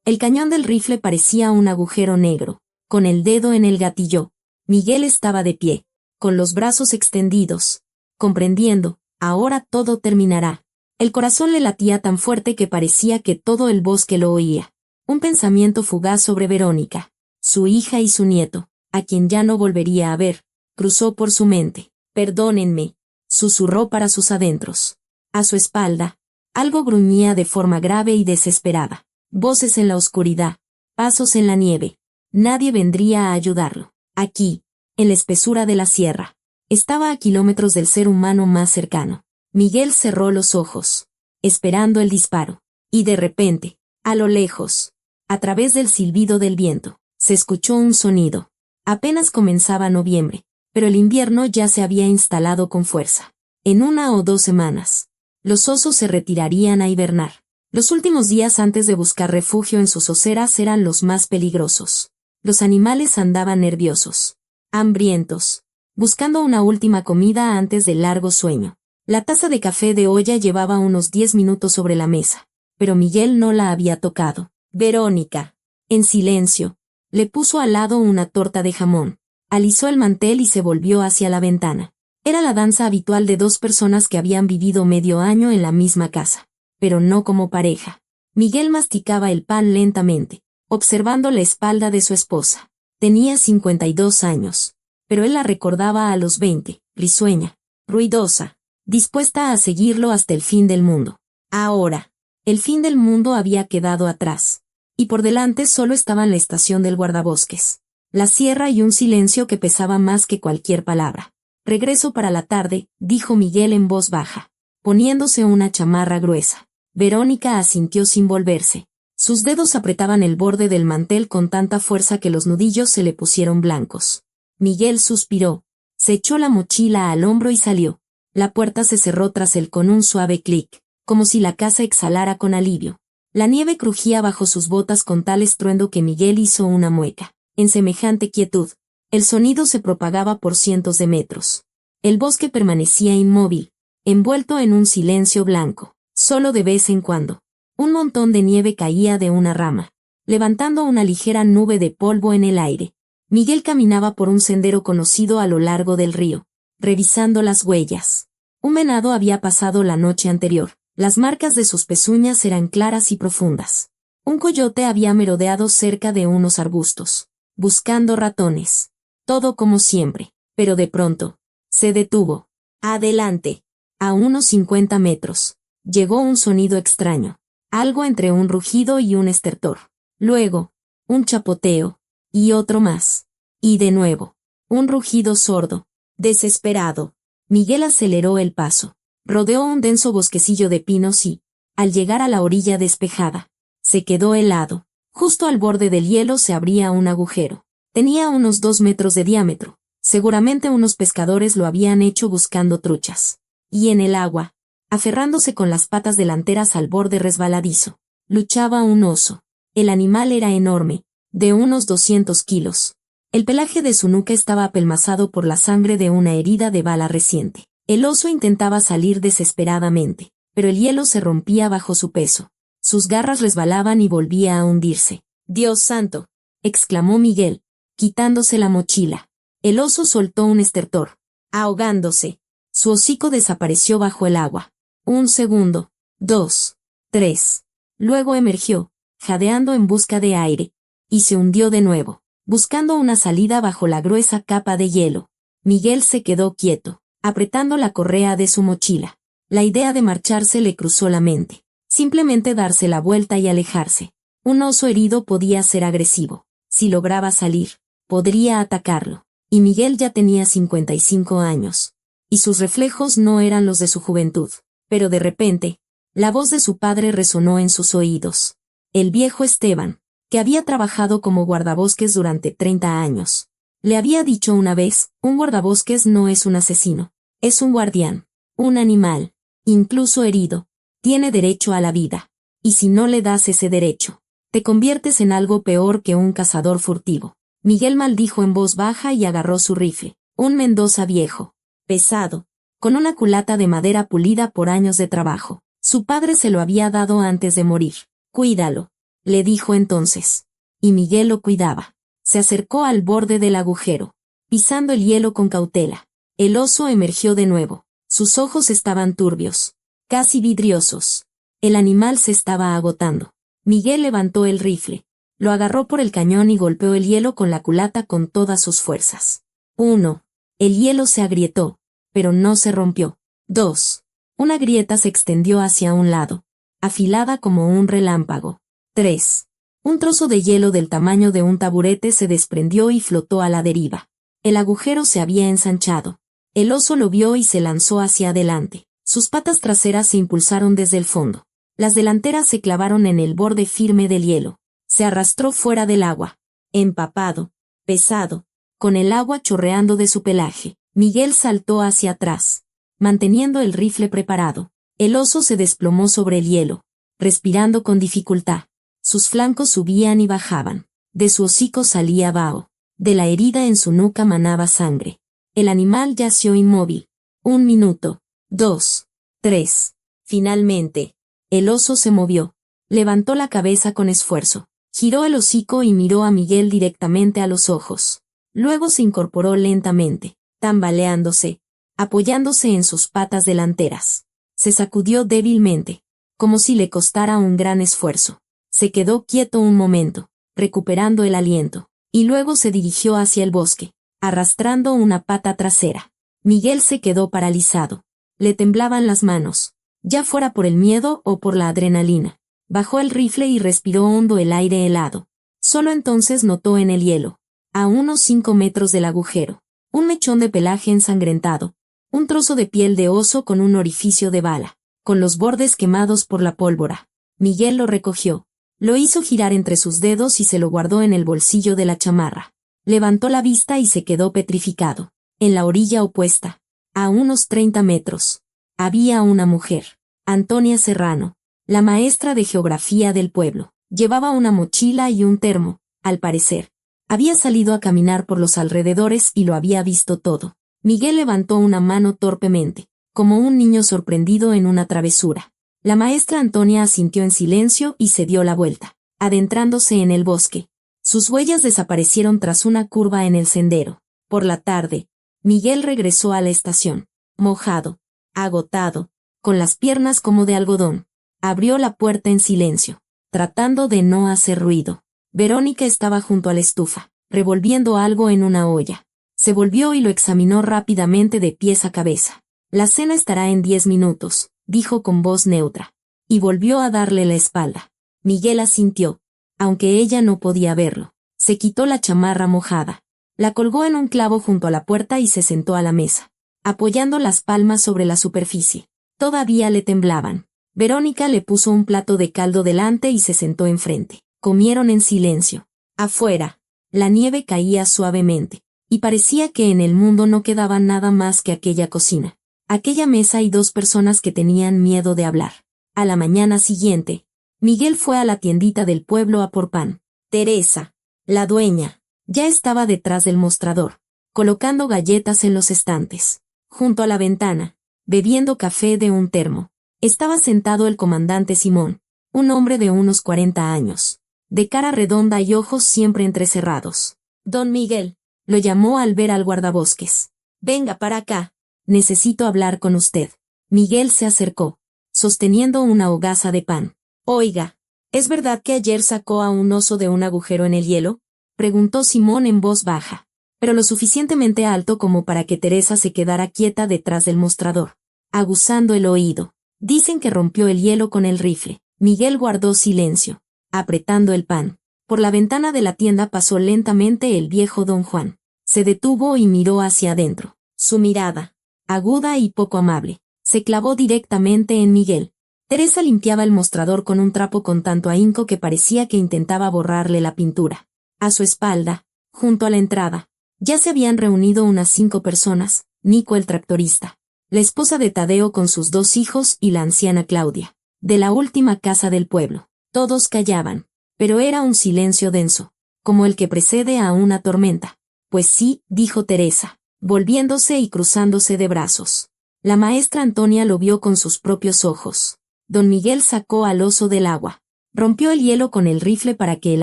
El cañón del rifle parecía un agujero negro. Con el dedo en el gatillo, Miguel estaba de pie, con los brazos extendidos, comprendiendo, ahora todo terminará. El corazón le latía tan fuerte que parecía que todo el bosque lo oía. Un pensamiento fugaz sobre Verónica, su hija y su nieto, a quien ya no volvería a ver, cruzó por su mente. Perdónenme, susurró para sus adentros. A su espalda, algo gruñía de forma grave y desesperada. Voces en la oscuridad, pasos en la nieve. Nadie vendría a ayudarlo. Aquí, en la espesura de la sierra, estaba a kilómetros del ser humano más cercano. Miguel cerró los ojos, esperando el disparo. Y de repente, a lo lejos, a través del silbido del viento, se escuchó un sonido. Apenas comenzaba noviembre, pero el invierno ya se había instalado con fuerza. En 1 o 2 semanas, los osos se retirarían a hibernar. Los últimos días antes de buscar refugio en sus oseras eran los más peligrosos. Los animales andaban nerviosos, hambrientos, buscando una última comida antes del largo sueño. La taza de café de olla llevaba unos 10 minutos sobre la mesa, pero Miguel no la había tocado. Verónica, en silencio, le puso al lado una torta de jamón, alisó el mantel y se volvió hacia la ventana. Era la danza habitual de 2 personas que habían vivido medio año en la misma casa, pero no como pareja. Miguel masticaba el pan lentamente, observando la espalda de su esposa. Tenía 52 años, pero él la recordaba a los 20, risueña, ruidosa, dispuesta a seguirlo hasta el fin del mundo. Ahora, el fin del mundo había quedado atrás, y por delante solo estaban la estación del guardabosques, la sierra y un silencio que pesaba más que cualquier palabra. Regreso para la tarde, dijo Miguel en voz baja, poniéndose una chamarra gruesa. Verónica asintió sin volverse. Sus dedos apretaban el borde del mantel con tanta fuerza que los nudillos se le pusieron blancos. Miguel suspiró, se echó la mochila al hombro y salió. La puerta se cerró tras él con un suave clic, como si la casa exhalara con alivio. La nieve crujía bajo sus botas con tal estruendo que Miguel hizo una mueca. En semejante quietud, el sonido se propagaba por cientos de metros. El bosque permanecía inmóvil, envuelto en un silencio blanco. Solo de vez en cuando, un montón de nieve caía de una rama, levantando una ligera nube de polvo en el aire. Miguel caminaba por un sendero conocido a lo largo del río, revisando las huellas. Un venado había pasado la noche anterior. Las marcas de sus pezuñas eran claras y profundas. Un coyote había merodeado cerca de unos arbustos, buscando ratones. Todo como siempre, pero de pronto, se detuvo. Adelante, a unos 50 metros. Llegó un sonido extraño, algo entre un rugido y un estertor. Luego, un chapoteo, y otro más. Y de nuevo, un rugido sordo, desesperado. Miguel aceleró el paso. Rodeó un denso bosquecillo de pinos y, al llegar a la orilla despejada, se quedó helado. Justo al borde del hielo se abría un agujero. Tenía unos 2 metros de diámetro. Seguramente unos pescadores lo habían hecho buscando truchas. Y en el agua, aferrándose con las patas delanteras al borde resbaladizo, luchaba un oso. El animal era enorme, de unos 200 kilos. El pelaje de su nuca estaba apelmazado por la sangre de una herida de bala reciente. El oso intentaba salir desesperadamente, pero el hielo se rompía bajo su peso. Sus garras resbalaban y volvía a hundirse. «¡Dios santo!», exclamó Miguel, quitándose la mochila. El oso soltó un estertor, ahogándose. Su hocico desapareció bajo el agua. 1 segundo, 2, 3. Luego emergió, jadeando en busca de aire, y se hundió de nuevo, buscando una salida bajo la gruesa capa de hielo. Miguel se quedó quieto, apretando la correa de su mochila. La idea de marcharse le cruzó la mente. Simplemente darse la vuelta y alejarse. Un oso herido podía ser agresivo. Si lograba salir, podría atacarlo. Y Miguel ya tenía 55 años. Y sus reflejos no eran los de su juventud. Pero de repente, la voz de su padre resonó en sus oídos. El viejo Esteban, que había trabajado como guardabosques durante 30 años. Le había dicho una vez, un guardabosques no es un asesino, es un guardián, un animal, incluso herido, tiene derecho a la vida. Y si no le das ese derecho, te conviertes en algo peor que un cazador furtivo. Miguel maldijo en voz baja y agarró su rifle, un Mendoza viejo, pesado, con una culata de madera pulida por años de trabajo. Su padre se lo había dado antes de morir. «Cuídalo», le dijo entonces. Y Miguel lo cuidaba. Se acercó al borde del agujero, pisando el hielo con cautela. El oso emergió de nuevo. Sus ojos estaban turbios, casi vidriosos. El animal se estaba agotando. Miguel levantó el rifle, lo agarró por el cañón y golpeó el hielo con la culata con todas sus fuerzas. 1. El hielo se agrietó, pero no se rompió. 2. Una grieta se extendió hacia un lado, afilada como un relámpago. 3. Un trozo de hielo del tamaño de un taburete se desprendió y flotó a la deriva. El agujero se había ensanchado. El oso lo vio y se lanzó hacia adelante. Sus patas traseras se impulsaron desde el fondo. Las delanteras se clavaron en el borde firme del hielo. Se arrastró fuera del agua, empapado, pesado, con el agua chorreando de su pelaje. Miguel saltó hacia atrás, manteniendo el rifle preparado. El oso se desplomó sobre el hielo, respirando con dificultad. Sus flancos subían y bajaban. De su hocico salía vaho. De la herida en su nuca manaba sangre. El animal yació inmóvil. 1 minuto. 2. 3. Finalmente, el oso se movió. Levantó la cabeza con esfuerzo. Giró el hocico y miró a Miguel directamente a los ojos. Luego se incorporó lentamente, tambaleándose, apoyándose en sus patas delanteras. Se sacudió débilmente, como si le costara un gran esfuerzo. Se quedó quieto un momento, recuperando el aliento, y luego se dirigió hacia el bosque, arrastrando una pata trasera. Miguel se quedó paralizado. Le temblaban las manos, ya fuera por el miedo o por la adrenalina. Bajó el rifle y respiró hondo el aire helado. Solo entonces notó en el hielo, a unos 5 metros del agujero, un mechón de pelaje ensangrentado, un trozo de piel de oso con un orificio de bala, con los bordes quemados por la pólvora. Miguel lo recogió, lo hizo girar entre sus dedos y se lo guardó en el bolsillo de la chamarra. Levantó la vista y se quedó petrificado. En la orilla opuesta, a unos 30 metros, había una mujer, Antonia Serrano, la maestra de geografía del pueblo. Llevaba una mochila y un termo, al parecer. Había salido a caminar por los alrededores y lo había visto todo. Miguel levantó una mano torpemente, como un niño sorprendido en una travesura. La maestra Antonia asintió en silencio y se dio la vuelta, adentrándose en el bosque. Sus huellas desaparecieron tras una curva en el sendero. Por la tarde, Miguel regresó a la estación, mojado, agotado, con las piernas como de algodón. Abrió la puerta en silencio, tratando de no hacer ruido. Verónica estaba junto a la estufa, revolviendo algo en una olla. Se volvió y lo examinó rápidamente de pies a cabeza. La cena estará en 10 minutos, dijo con voz neutra. Y volvió a darle la espalda. Miguel asintió, aunque ella no podía verlo. Se quitó la chamarra mojada. La colgó en un clavo junto a la puerta y se sentó a la mesa, apoyando las palmas sobre la superficie. Todavía le temblaban. Verónica le puso un plato de caldo delante y se sentó enfrente. Comieron en silencio. Afuera, la nieve caía suavemente, y parecía que en el mundo no quedaba nada más que aquella cocina, aquella mesa y 2 personas que tenían miedo de hablar. A la mañana siguiente, Miguel fue a la tiendita del pueblo a por pan. Teresa, la dueña, ya estaba detrás del mostrador, colocando galletas en los estantes. Junto a la ventana, bebiendo café de un termo, estaba sentado el comandante Simón, un hombre de unos 40 años, de cara redonda y ojos siempre entrecerrados. Don Miguel, lo llamó al ver al guardabosques. Venga para acá, necesito hablar con usted. Miguel se acercó, sosteniendo una hogaza de pan. Oiga, ¿es verdad que ayer sacó a un oso de un agujero en el hielo? Preguntó Simón en voz baja, pero lo suficientemente alto como para que Teresa se quedara quieta detrás del mostrador, aguzando el oído. Dicen que rompió el hielo con el rifle. Miguel guardó silencio, apretando el pan. Por la ventana de la tienda pasó lentamente el viejo don Juan. Se detuvo y miró hacia adentro. Su mirada, aguda y poco amable, se clavó directamente en Miguel. Teresa limpiaba el mostrador con un trapo con tanto ahínco que parecía que intentaba borrarle la pintura. A su espalda, junto a la entrada, ya se habían reunido unas 5 personas, Nico el tractorista, la esposa de Tadeo con sus 2 hijos y la anciana Claudia, de la última casa del pueblo. Todos callaban, pero era un silencio denso, como el que precede a una tormenta. Pues sí, dijo Teresa, volviéndose y cruzándose de brazos. La maestra Antonia lo vio con sus propios ojos. Don Miguel sacó al oso del agua. Rompió el hielo con el rifle para que el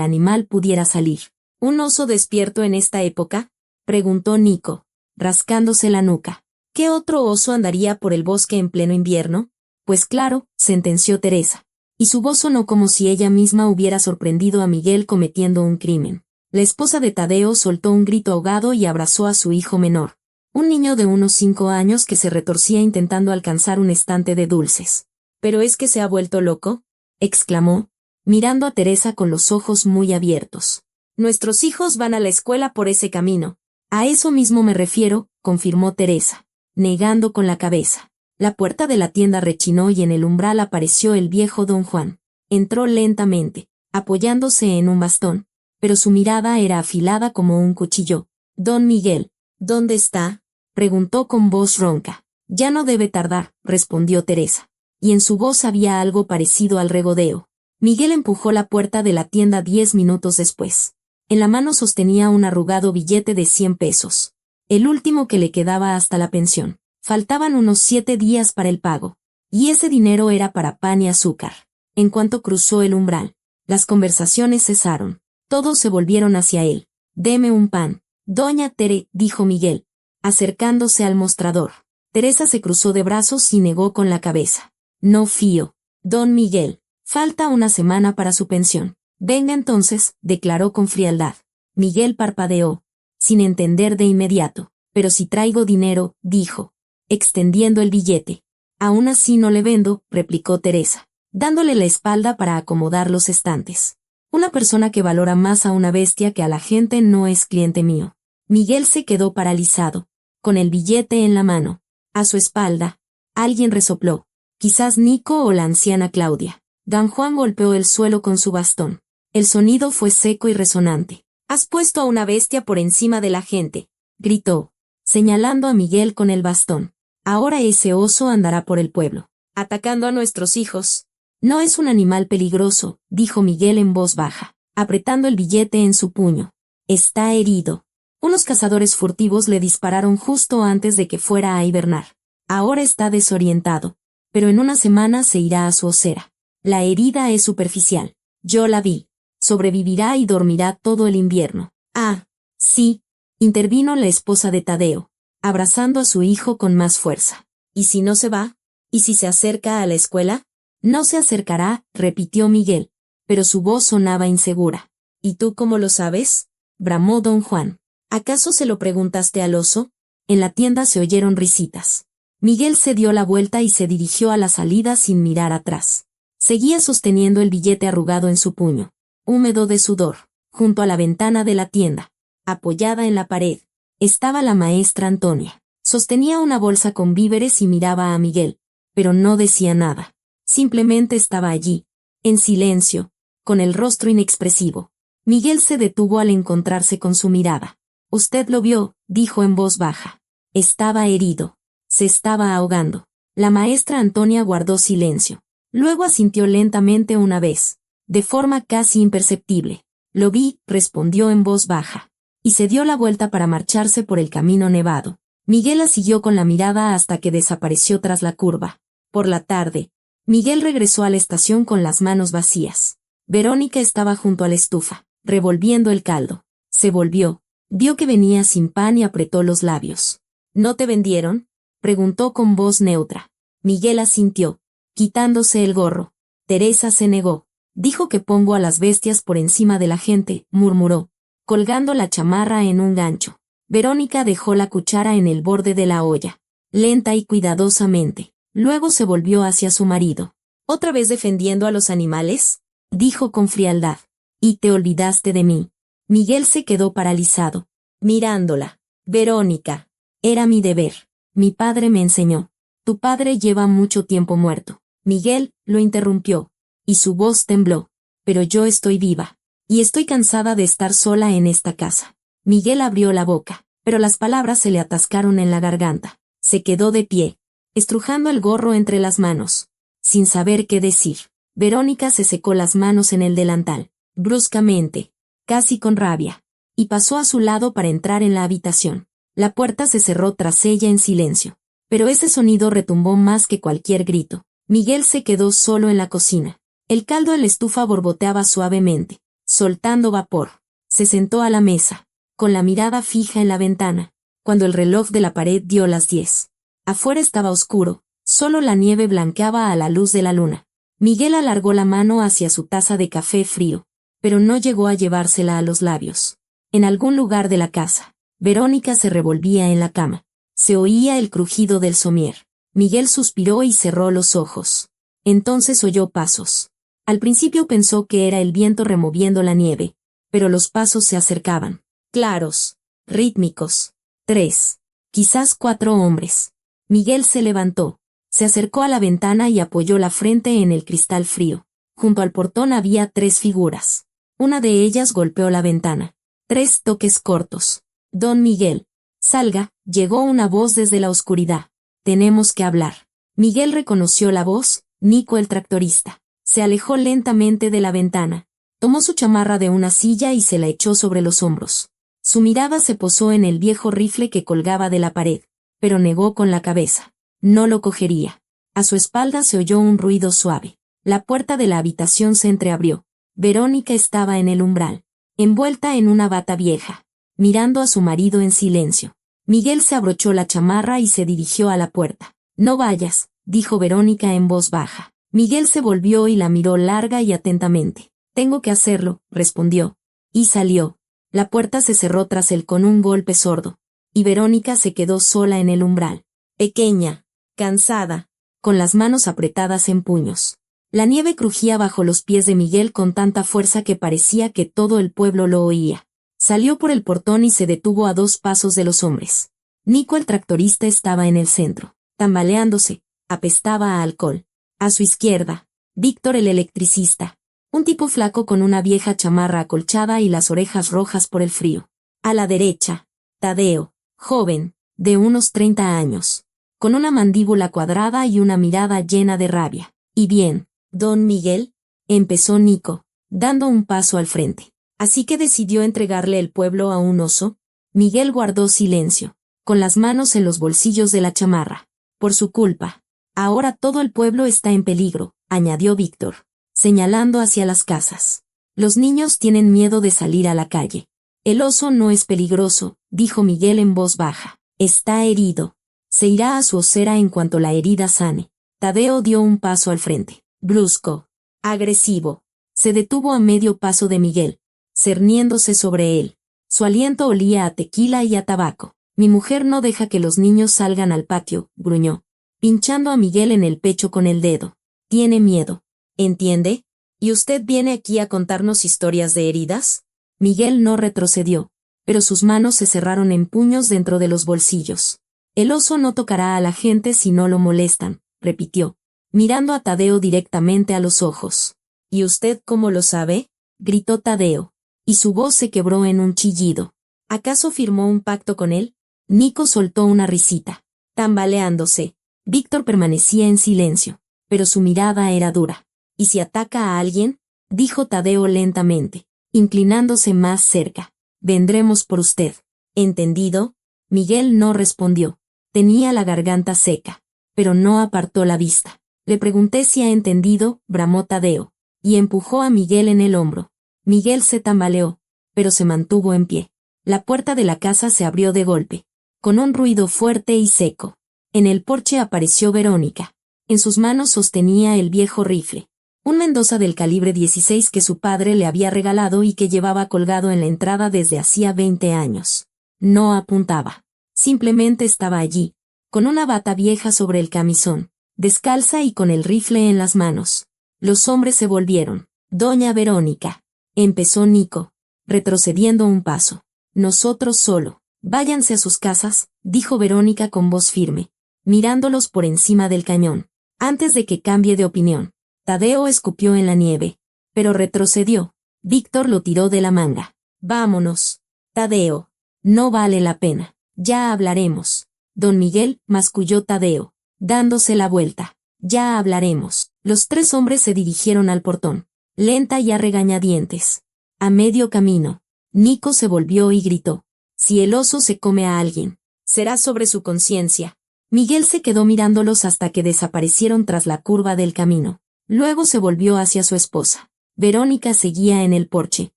animal pudiera salir. ¿Un oso despierto en esta época?, preguntó Nico, rascándose la nuca. ¿Qué otro oso andaría por el bosque en pleno invierno? Pues claro, sentenció Teresa. Y su voz sonó como si ella misma hubiera sorprendido a Miguel cometiendo un crimen. La esposa de Tadeo soltó un grito ahogado y abrazó a su hijo menor, un niño de unos 5 años que se retorcía intentando alcanzar un estante de dulces. ¿Pero es que se ha vuelto loco?, exclamó, mirando a Teresa con los ojos muy abiertos. Nuestros hijos van a la escuela por ese camino. A eso mismo me refiero, confirmó Teresa, negando con la cabeza. La puerta de la tienda rechinó y en el umbral apareció el viejo don Juan. Entró lentamente, apoyándose en un bastón, pero su mirada era afilada como un cuchillo. Don Miguel, ¿dónde está?, preguntó con voz ronca. Ya no debe tardar, respondió Teresa, y en su voz había algo parecido al regodeo. Miguel empujó la puerta de la tienda 10 minutos después. En la mano sostenía un arrugado billete de 100 pesos, el último que le quedaba hasta la pensión. Faltaban unos 7 días para el pago, y ese dinero era para pan y azúcar. En cuanto cruzó el umbral, las conversaciones cesaron. Todos se volvieron hacia él. «Deme un pan, doña Tere», dijo Miguel, acercándose al mostrador. Teresa se cruzó de brazos y negó con la cabeza. «No fío. Don Miguel, falta una semana para su pensión». «Venga entonces», declaró con frialdad. Miguel parpadeó, sin entender de inmediato. «Pero si traigo dinero», dijo, extendiendo el billete. «Aún así no le vendo», replicó Teresa, dándole la espalda para acomodar los estantes. «Una persona que valora más a una bestia que a la gente no es cliente mío». Miguel se quedó paralizado, con el billete en la mano. A su espalda, alguien resopló, quizás Nico o la anciana Claudia. Don Juan golpeó el suelo con su bastón. El sonido fue seco y resonante. «Has puesto a una bestia por encima de la gente», gritó, señalando a Miguel con el bastón. «Ahora ese oso andará por el pueblo, atacando a nuestros hijos». «No es un animal peligroso», dijo Miguel en voz baja, apretando el billete en su puño. «Está herido. Unos cazadores furtivos le dispararon justo antes de que fuera a hibernar. Ahora está desorientado, pero en una semana se irá a su osera. La herida es superficial. Yo la vi. Sobrevivirá y dormirá todo el invierno». «Ah, sí», intervino la esposa de Tadeo, abrazando a su hijo con más fuerza. «¿Y si no se va? ¿Y si se acerca a la escuela?». «No se acercará», repitió Miguel, pero su voz sonaba insegura. «¿Y tú cómo lo sabes?», bramó don Juan. «¿Acaso se lo preguntaste al oso?». En la tienda se oyeron risitas. Miguel se dio la vuelta y se dirigió a la salida sin mirar atrás. Seguía sosteniendo el billete arrugado en su puño, húmedo de sudor. Junto a la ventana de la tienda, apoyada en la pared, estaba la maestra Antonia. Sostenía una bolsa con víveres y miraba a Miguel, pero no decía nada. Simplemente estaba allí, en silencio, con el rostro inexpresivo. Miguel se detuvo al encontrarse con su mirada. «Usted lo vio», dijo en voz baja. «Estaba herido. Se estaba ahogando». La maestra Antonia guardó silencio. Luego asintió lentamente una vez, de forma casi imperceptible. «Lo vi», respondió en voz baja, y se dio la vuelta para marcharse por el camino nevado. Miguel la siguió con la mirada hasta que desapareció tras la curva. Por la tarde, Miguel regresó a la estación con las manos vacías. Verónica estaba junto a la estufa, revolviendo el caldo. Se volvió, vio que venía sin pan y apretó los labios. «¿No te vendieron?», preguntó con voz neutra. Miguel asintió, quitándose el gorro. Teresa se negó. «Dijo que pongo a las bestias por encima de la gente», murmuró, colgando la chamarra en un gancho. Verónica dejó la cuchara en el borde de la olla, lenta y cuidadosamente. Luego se volvió hacia su marido. «¿Otra vez defendiendo a los animales?», dijo con frialdad. «¿Y te olvidaste de mí?». Miguel se quedó paralizado, mirándola. «Verónica, era mi deber. Mi padre me enseñó». «Tu padre lleva mucho tiempo muerto». Miguel lo interrumpió, y su voz tembló. «Pero yo estoy viva, y estoy cansada de estar sola en esta casa». Miguel abrió la boca, pero las palabras se le atascaron en la garganta. Se quedó de pie, estrujando el gorro entre las manos, sin saber qué decir. Verónica se secó las manos en el delantal, bruscamente, casi con rabia, y pasó a su lado para entrar en la habitación. La puerta se cerró tras ella en silencio, pero ese sonido retumbó más que cualquier grito. Miguel se quedó solo en la cocina. El caldo en la estufa borboteaba suavemente, soltando vapor. Se sentó a la mesa, con la mirada fija en la ventana, cuando el reloj de la pared dio las 10. Afuera estaba oscuro, solo la nieve blanqueaba a la luz de la luna. Miguel alargó la mano hacia su taza de café frío, pero no llegó a llevársela a los labios. En algún lugar de la casa, Verónica se revolvía en la cama. Se oía el crujido del somier. Miguel suspiró y cerró los ojos. Entonces oyó pasos. Al principio pensó que era el viento removiendo la nieve, pero los pasos se acercaban. Claros, rítmicos. 3, quizás 4 hombres. Miguel se levantó, se acercó a la ventana y apoyó la frente en el cristal frío. Junto al portón había 3 figuras. Una de ellas golpeó la ventana. 3 toques cortos. Don Miguel, salga, llegó una voz desde la oscuridad. Tenemos que hablar. Miguel reconoció la voz, Nico el tractorista. Se alejó lentamente de la ventana. Tomó su chamarra de una silla y se la echó sobre los hombros. Su mirada se posó en el viejo rifle que colgaba de la pared, pero negó con la cabeza. No lo cogería. A su espalda se oyó un ruido suave. La puerta de la habitación se entreabrió. Verónica estaba en el umbral, envuelta en una bata vieja, mirando a su marido en silencio. Miguel se abrochó la chamarra y se dirigió a la puerta. No vayas, dijo Verónica en voz baja. Miguel se volvió y la miró larga y atentamente. Tengo que hacerlo, respondió. Y salió. La puerta se cerró tras él con un golpe sordo, y Verónica se quedó sola en el umbral. Pequeña, cansada, con las manos apretadas en puños. La nieve crujía bajo los pies de Miguel con tanta fuerza que parecía que todo el pueblo lo oía. Salió por el portón y se detuvo a 2 pasos de los hombres. Nico el tractorista estaba en el centro, tambaleándose, apestaba a alcohol. A su izquierda, Víctor el electricista, un tipo flaco con una vieja chamarra acolchada y las orejas rojas por el frío. A la derecha, Tadeo, joven, de unos 30 años, con una mandíbula cuadrada y una mirada llena de rabia. ¿Y bien, don Miguel? Empezó Nico, dando un paso al frente. ¿Así que decidió entregarle el pueblo a un oso? Miguel guardó silencio, con las manos en los bolsillos de la chamarra. Por su culpa. Ahora todo el pueblo está en peligro, añadió Víctor, señalando hacia las casas. Los niños tienen miedo de salir a la calle. El oso no es peligroso, dijo Miguel en voz baja. Está herido. Se irá a su osera en cuanto la herida sane. Tadeo dio un paso al frente, brusco, agresivo. Se detuvo a medio paso de Miguel, cerniéndose sobre él. Su aliento olía a tequila y a tabaco. Mi mujer no deja que los niños salgan al patio, gruñó, pinchando a Miguel en el pecho con el dedo. Tiene miedo. ¿Entiende? ¿Y usted viene aquí a contarnos historias de heridas? Miguel no retrocedió, pero sus manos se cerraron en puños dentro de los bolsillos. El oso no tocará a la gente si no lo molestan, repitió, mirando a Tadeo directamente a los ojos. ¿Y usted cómo lo sabe? Gritó Tadeo, y su voz se quebró en un chillido. ¿Acaso firmó un pacto con él? Nico soltó una risita, tambaleándose. Víctor permanecía en silencio, pero su mirada era dura. ¿Y si ataca a alguien? Dijo Tadeo lentamente, inclinándose más cerca. Vendremos por usted. ¿Entendido? Miguel no respondió. Tenía la garganta seca, pero no apartó la vista. Le pregunté si ha entendido, bramó Tadeo, y empujó a Miguel en el hombro. Miguel se tambaleó, pero se mantuvo en pie. La puerta de la casa se abrió de golpe, con un ruido fuerte y seco. En el porche apareció Verónica. En sus manos sostenía el viejo rifle, un Mendoza del calibre 16 que su padre le había regalado y que llevaba colgado en la entrada desde hacía 20 años. No apuntaba. Simplemente estaba allí, con una bata vieja sobre el camisón, descalza y con el rifle en las manos. Los hombres se volvieron. Doña Verónica, empezó Nico, retrocediendo un paso. Nosotros solo. Váyanse a sus casas, dijo Verónica con voz firme, mirándolos por encima del cañón. Antes de que cambie de opinión. Tadeo escupió en la nieve, pero retrocedió. Víctor lo tiró de la manga. Vámonos. Tadeo. No vale la pena. Ya hablaremos. Don Miguel, masculló Tadeo, dándose la vuelta. Ya hablaremos. Los 3 hombres se dirigieron al portón, lenta y a regañadientes. A medio camino, Nico se volvió y gritó. Si el oso se come a alguien, será sobre su conciencia. Miguel se quedó mirándolos hasta que desaparecieron tras la curva del camino. Luego se volvió hacia su esposa. Verónica seguía en el porche,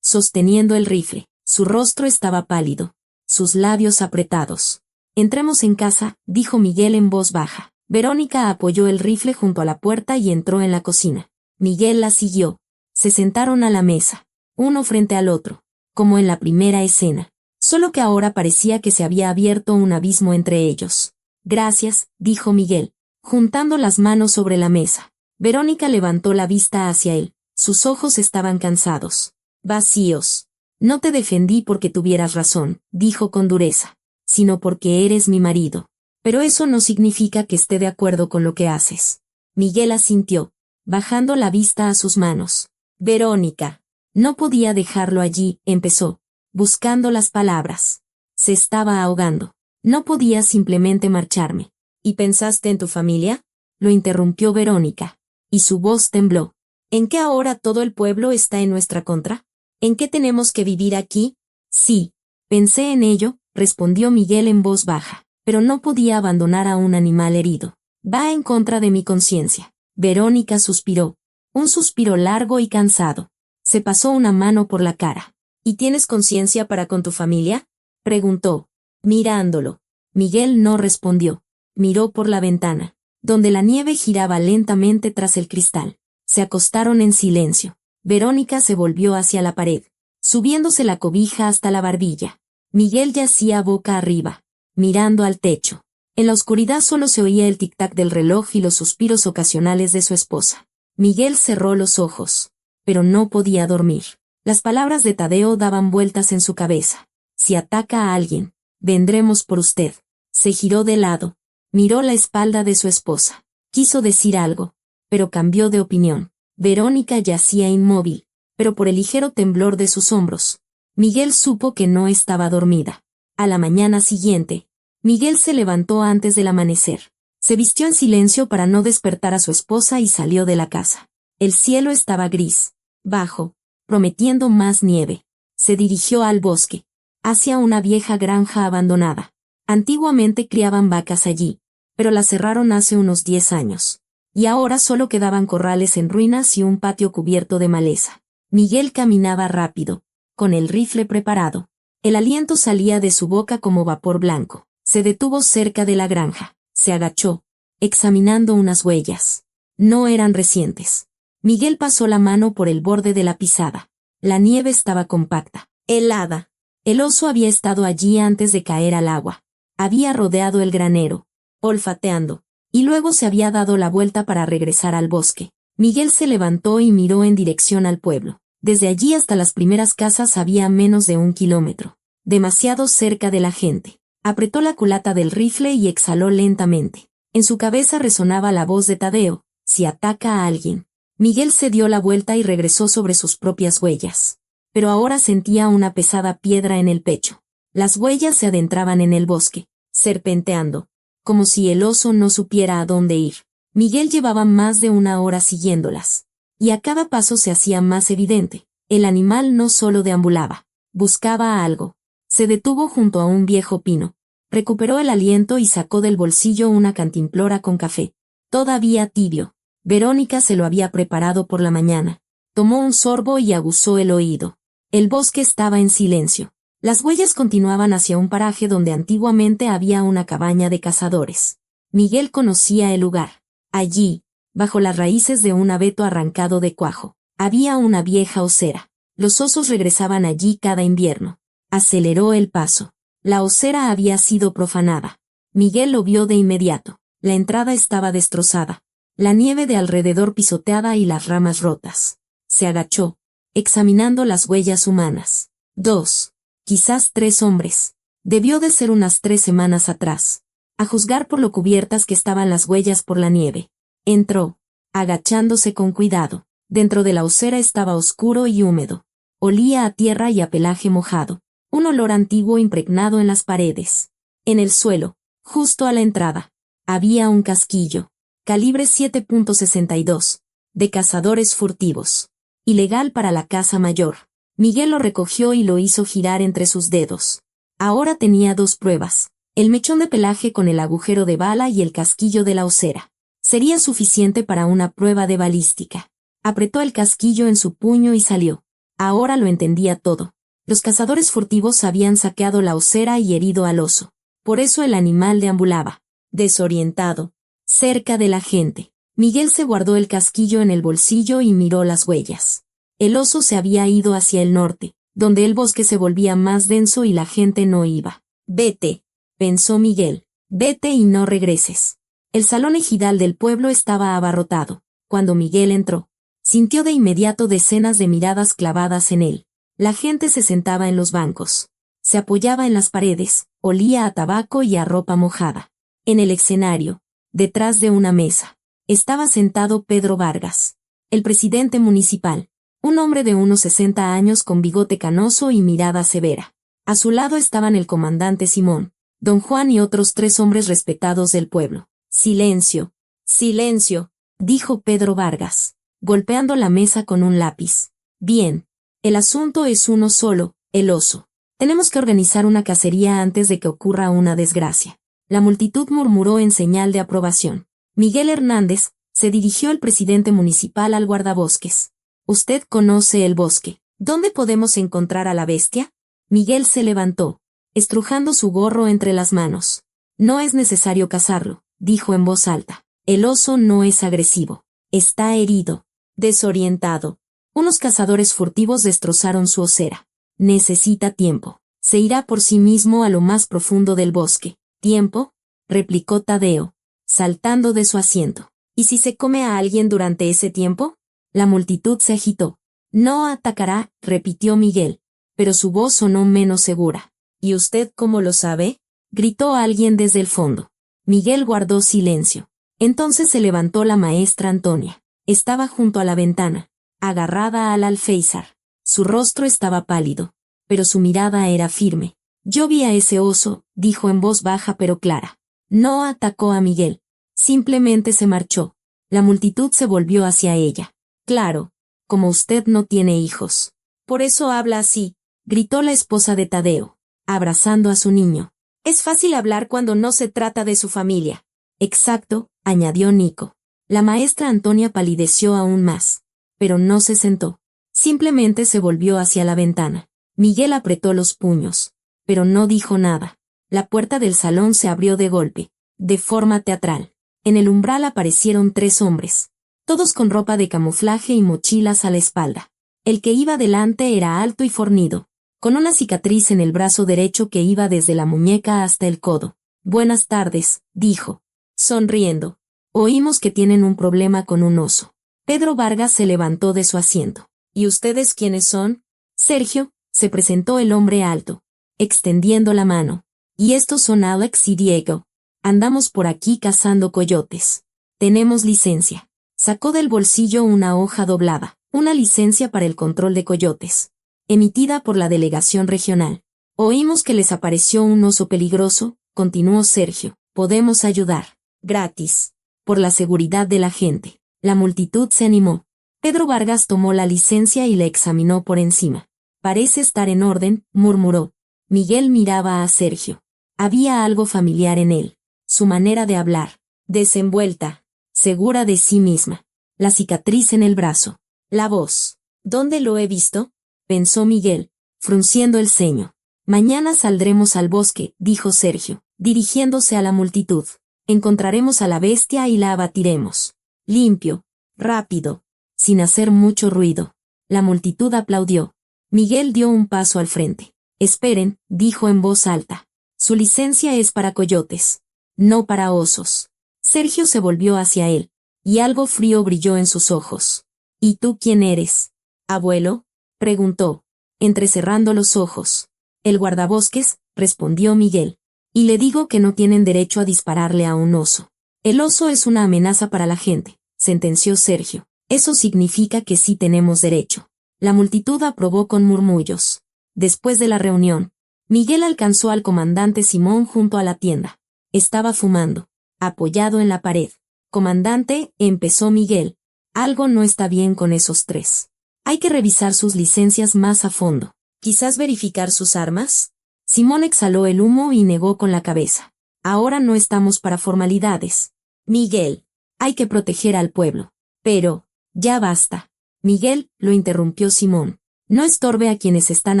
sosteniendo el rifle. Su rostro estaba pálido, sus labios apretados. «Entremos en casa», dijo Miguel en voz baja. Verónica apoyó el rifle junto a la puerta y entró en la cocina. Miguel la siguió. Se sentaron a la mesa, uno frente al otro, como en la primera escena, solo que ahora parecía que se había abierto un abismo entre ellos. «Gracias», dijo Miguel, juntando las manos sobre la mesa. Verónica levantó la vista hacia él. Sus ojos estaban cansados, vacíos. «No te defendí porque tuvieras razón», dijo con dureza, «sino porque eres mi marido. Pero eso no significa que esté de acuerdo con lo que haces». Miguel asintió, bajando la vista a sus manos. «Verónica». No podía dejarlo allí, empezó, buscando las palabras. Se estaba ahogando. «No podía simplemente marcharme». «¿Y pensaste en tu familia?», lo interrumpió Verónica. Y su voz tembló. «¿En qué ahora todo el pueblo está en nuestra contra? ¿En qué tenemos que vivir aquí?». «Sí, pensé en ello», respondió Miguel en voz baja, «pero no podía abandonar a un animal herido. Va en contra de mi conciencia». Verónica suspiró. Un suspiro largo y cansado. Se pasó una mano por la cara. «¿Y tienes conciencia para con tu familia?», preguntó, mirándolo. Miguel no respondió. Miró por la ventana, donde la nieve giraba lentamente tras el cristal. Se acostaron en silencio. Verónica se volvió hacia la pared, subiéndose la cobija hasta la barbilla. Miguel yacía boca arriba, mirando al techo. En la oscuridad solo se oía el tic-tac del reloj y los suspiros ocasionales de su esposa. Miguel cerró los ojos, pero no podía dormir. Las palabras de Tadeo daban vueltas en su cabeza. «Si ataca a alguien, vendremos por usted». Se giró de lado, miró la espalda de su esposa. Quiso decir algo, pero cambió de opinión. Verónica yacía inmóvil, pero por el ligero temblor de sus hombros, Miguel supo que no estaba dormida. A la mañana siguiente, Miguel se levantó antes del amanecer. Se vistió en silencio para no despertar a su esposa y salió de la casa. El cielo estaba gris, bajo, prometiendo más nieve. Se dirigió al bosque, hacia una vieja granja abandonada. Antiguamente criaban vacas allí, pero la cerraron hace unos 10 años. Y ahora solo quedaban corrales en ruinas y un patio cubierto de maleza. Miguel caminaba rápido, con el rifle preparado. El aliento salía de su boca como vapor blanco. Se detuvo cerca de la granja. Se agachó, examinando unas huellas. No eran recientes. Miguel pasó la mano por el borde de la pisada. La nieve estaba compacta, helada. El oso había estado allí antes de caer al agua. Había rodeado el granero, olfateando, y luego se había dado la vuelta para regresar al bosque. Miguel se levantó y miró en dirección al pueblo. Desde allí hasta las primeras casas había menos de 1 kilómetro. Demasiado cerca de la gente. Apretó la culata del rifle y exhaló lentamente. En su cabeza resonaba la voz de Tadeo: «Si ataca a alguien». Miguel se dio la vuelta y regresó sobre sus propias huellas. Pero ahora sentía una pesada piedra en el pecho. Las huellas se adentraban en el bosque, serpenteando, como si el oso no supiera a dónde ir. Miguel llevaba más de 1 hora siguiéndolas. Y a cada paso se hacía más evidente. El animal no solo deambulaba, buscaba algo. Se detuvo junto a un viejo pino. Recuperó el aliento y sacó del bolsillo una cantimplora con café. Todavía tibio. Verónica se lo había preparado por la mañana. Tomó un sorbo y aguzó el oído. El bosque estaba en silencio. Las huellas continuaban hacia un paraje donde antiguamente había una cabaña de cazadores. Miguel conocía el lugar. Allí, bajo las raíces de un abeto arrancado de cuajo, había una vieja osera. Los osos regresaban allí cada invierno. Aceleró el paso. La osera había sido profanada. Miguel lo vio de inmediato. La entrada estaba destrozada. La nieve de alrededor pisoteada y las ramas rotas. Se agachó, examinando las huellas humanas. 2, quizás 3 hombres. Debió de ser unas 3 semanas atrás. A juzgar por lo cubiertas que estaban las huellas por la nieve. Entró, agachándose con cuidado. Dentro de la osera estaba oscuro y húmedo. Olía a tierra y a pelaje mojado. Un olor antiguo impregnado en las paredes. En el suelo, justo a la entrada, había un casquillo, calibre 7.62, de cazadores furtivos. Ilegal para la caza mayor. Miguel lo recogió y lo hizo girar entre sus dedos. Ahora tenía 2 pruebas: el mechón de pelaje con el agujero de bala y el casquillo de la osera. Sería suficiente para una prueba de balística. Apretó el casquillo en su puño y salió. Ahora lo entendía todo. Los cazadores furtivos habían saqueado la osera y herido al oso. Por eso el animal deambulaba, desorientado, cerca de la gente. Miguel se guardó el casquillo en el bolsillo y miró las huellas. El oso se había ido hacia el norte, donde el bosque se volvía más denso y la gente no iba. Vete, pensó Miguel, vete y no regreses. El salón ejidal del pueblo estaba abarrotado. Cuando Miguel entró, sintió de inmediato decenas de miradas clavadas en él. La gente se sentaba en los bancos. Se apoyaba en las paredes, olía a tabaco y a ropa mojada. En el escenario, detrás de una mesa, estaba sentado Pedro Vargas, el presidente municipal, un hombre de unos 60 años con bigote canoso y mirada severa. A su lado estaban el comandante Simón, don Juan y otros 3 hombres respetados del pueblo. Silencio, silencio, dijo Pedro Vargas, golpeando la mesa con un lápiz. Bien, el asunto es uno solo, el oso. Tenemos que organizar una cacería antes de que ocurra una desgracia. La multitud murmuró en señal de aprobación. Miguel Hernández se dirigió el presidente municipal al guardabosques. Usted conoce el bosque. ¿Dónde podemos encontrar a la bestia? Miguel se levantó, estrujando su gorro entre las manos. No es necesario cazarlo, dijo en voz alta. El oso no es agresivo. Está herido, desorientado. Unos cazadores furtivos destrozaron su osera. Necesita tiempo. Se irá por sí mismo a lo más profundo del bosque. ¿Tiempo? Replicó Tadeo, saltando de su asiento. ¿Y si se come a alguien durante ese tiempo? La multitud se agitó. No atacará, repitió Miguel, pero su voz sonó menos segura. ¿Y usted cómo lo sabe? Gritó alguien desde el fondo. Miguel guardó silencio. Entonces se levantó la maestra Antonia. Estaba junto a la ventana, agarrada al alféizar. Su rostro estaba pálido, pero su mirada era firme. Yo vi a ese oso, dijo en voz baja pero clara. No atacó a Miguel. Simplemente se marchó. La multitud se volvió hacia ella. Claro, como usted no tiene hijos. Por eso habla así, gritó la esposa de Tadeo, abrazando a su niño. Es fácil hablar cuando no se trata de su familia. Exacto, añadió Nico. La maestra Antonia palideció aún más, pero no se sentó. Simplemente se volvió hacia la ventana. Miguel apretó los puños, pero no dijo nada. La puerta del salón se abrió de golpe, de forma teatral. En el umbral aparecieron 3 hombres, todos con ropa de camuflaje y mochilas a la espalda. El que iba delante era alto y fornido, con una cicatriz en el brazo derecho que iba desde la muñeca hasta el codo. Buenas tardes, dijo, sonriendo. Oímos que tienen un problema con un oso. Pedro Vargas se levantó de su asiento. ¿Y ustedes quiénes son? Sergio, se presentó el hombre alto, extendiendo la mano. Y estos son Alex y Diego. Andamos por aquí cazando coyotes. Tenemos licencia. Sacó del bolsillo una hoja doblada, una licencia para el control de coyotes, emitida por la delegación regional. Oímos que les apareció un oso peligroso, continuó Sergio. Podemos ayudar. Gratis. Por la seguridad de la gente. La multitud se animó. Pedro Vargas tomó la licencia y la examinó por encima. Parece estar en orden, murmuró. Miguel miraba a Sergio. Había algo familiar en él. Su manera de hablar, desenvuelta, segura de sí misma. La cicatriz en el brazo. La voz. ¿Dónde lo he visto? Pensó Miguel, frunciendo el ceño. Mañana saldremos al bosque, dijo Sergio, dirigiéndose a la multitud. Encontraremos a la bestia y la abatiremos. Limpio, rápido, sin hacer mucho ruido. La multitud aplaudió. Miguel dio un paso al frente. Esperen, dijo en voz alta. Su licencia es para coyotes, no para osos. Sergio se volvió hacia él, y algo frío brilló en sus ojos. ¿Y tú quién eres? ¿Abuelo? Preguntó, entrecerrando los ojos. El guardabosques, respondió Miguel. Y le digo que no tienen derecho a dispararle a un oso. El oso es una amenaza para la gente, sentenció Sergio. Eso significa que sí tenemos derecho. La multitud aprobó con murmullos. Después de la reunión, Miguel alcanzó al comandante Simón junto a la tienda. Estaba fumando, apoyado en la pared. Comandante, empezó Miguel. Algo no está bien con esos 3. Hay que revisar sus licencias más a fondo. ¿Quizás verificar sus armas? Simón exhaló el humo y negó con la cabeza. Ahora no estamos para formalidades. Miguel, Hay que proteger al pueblo. Pero, ya basta. Miguel, lo interrumpió Simón. No estorbe a quienes están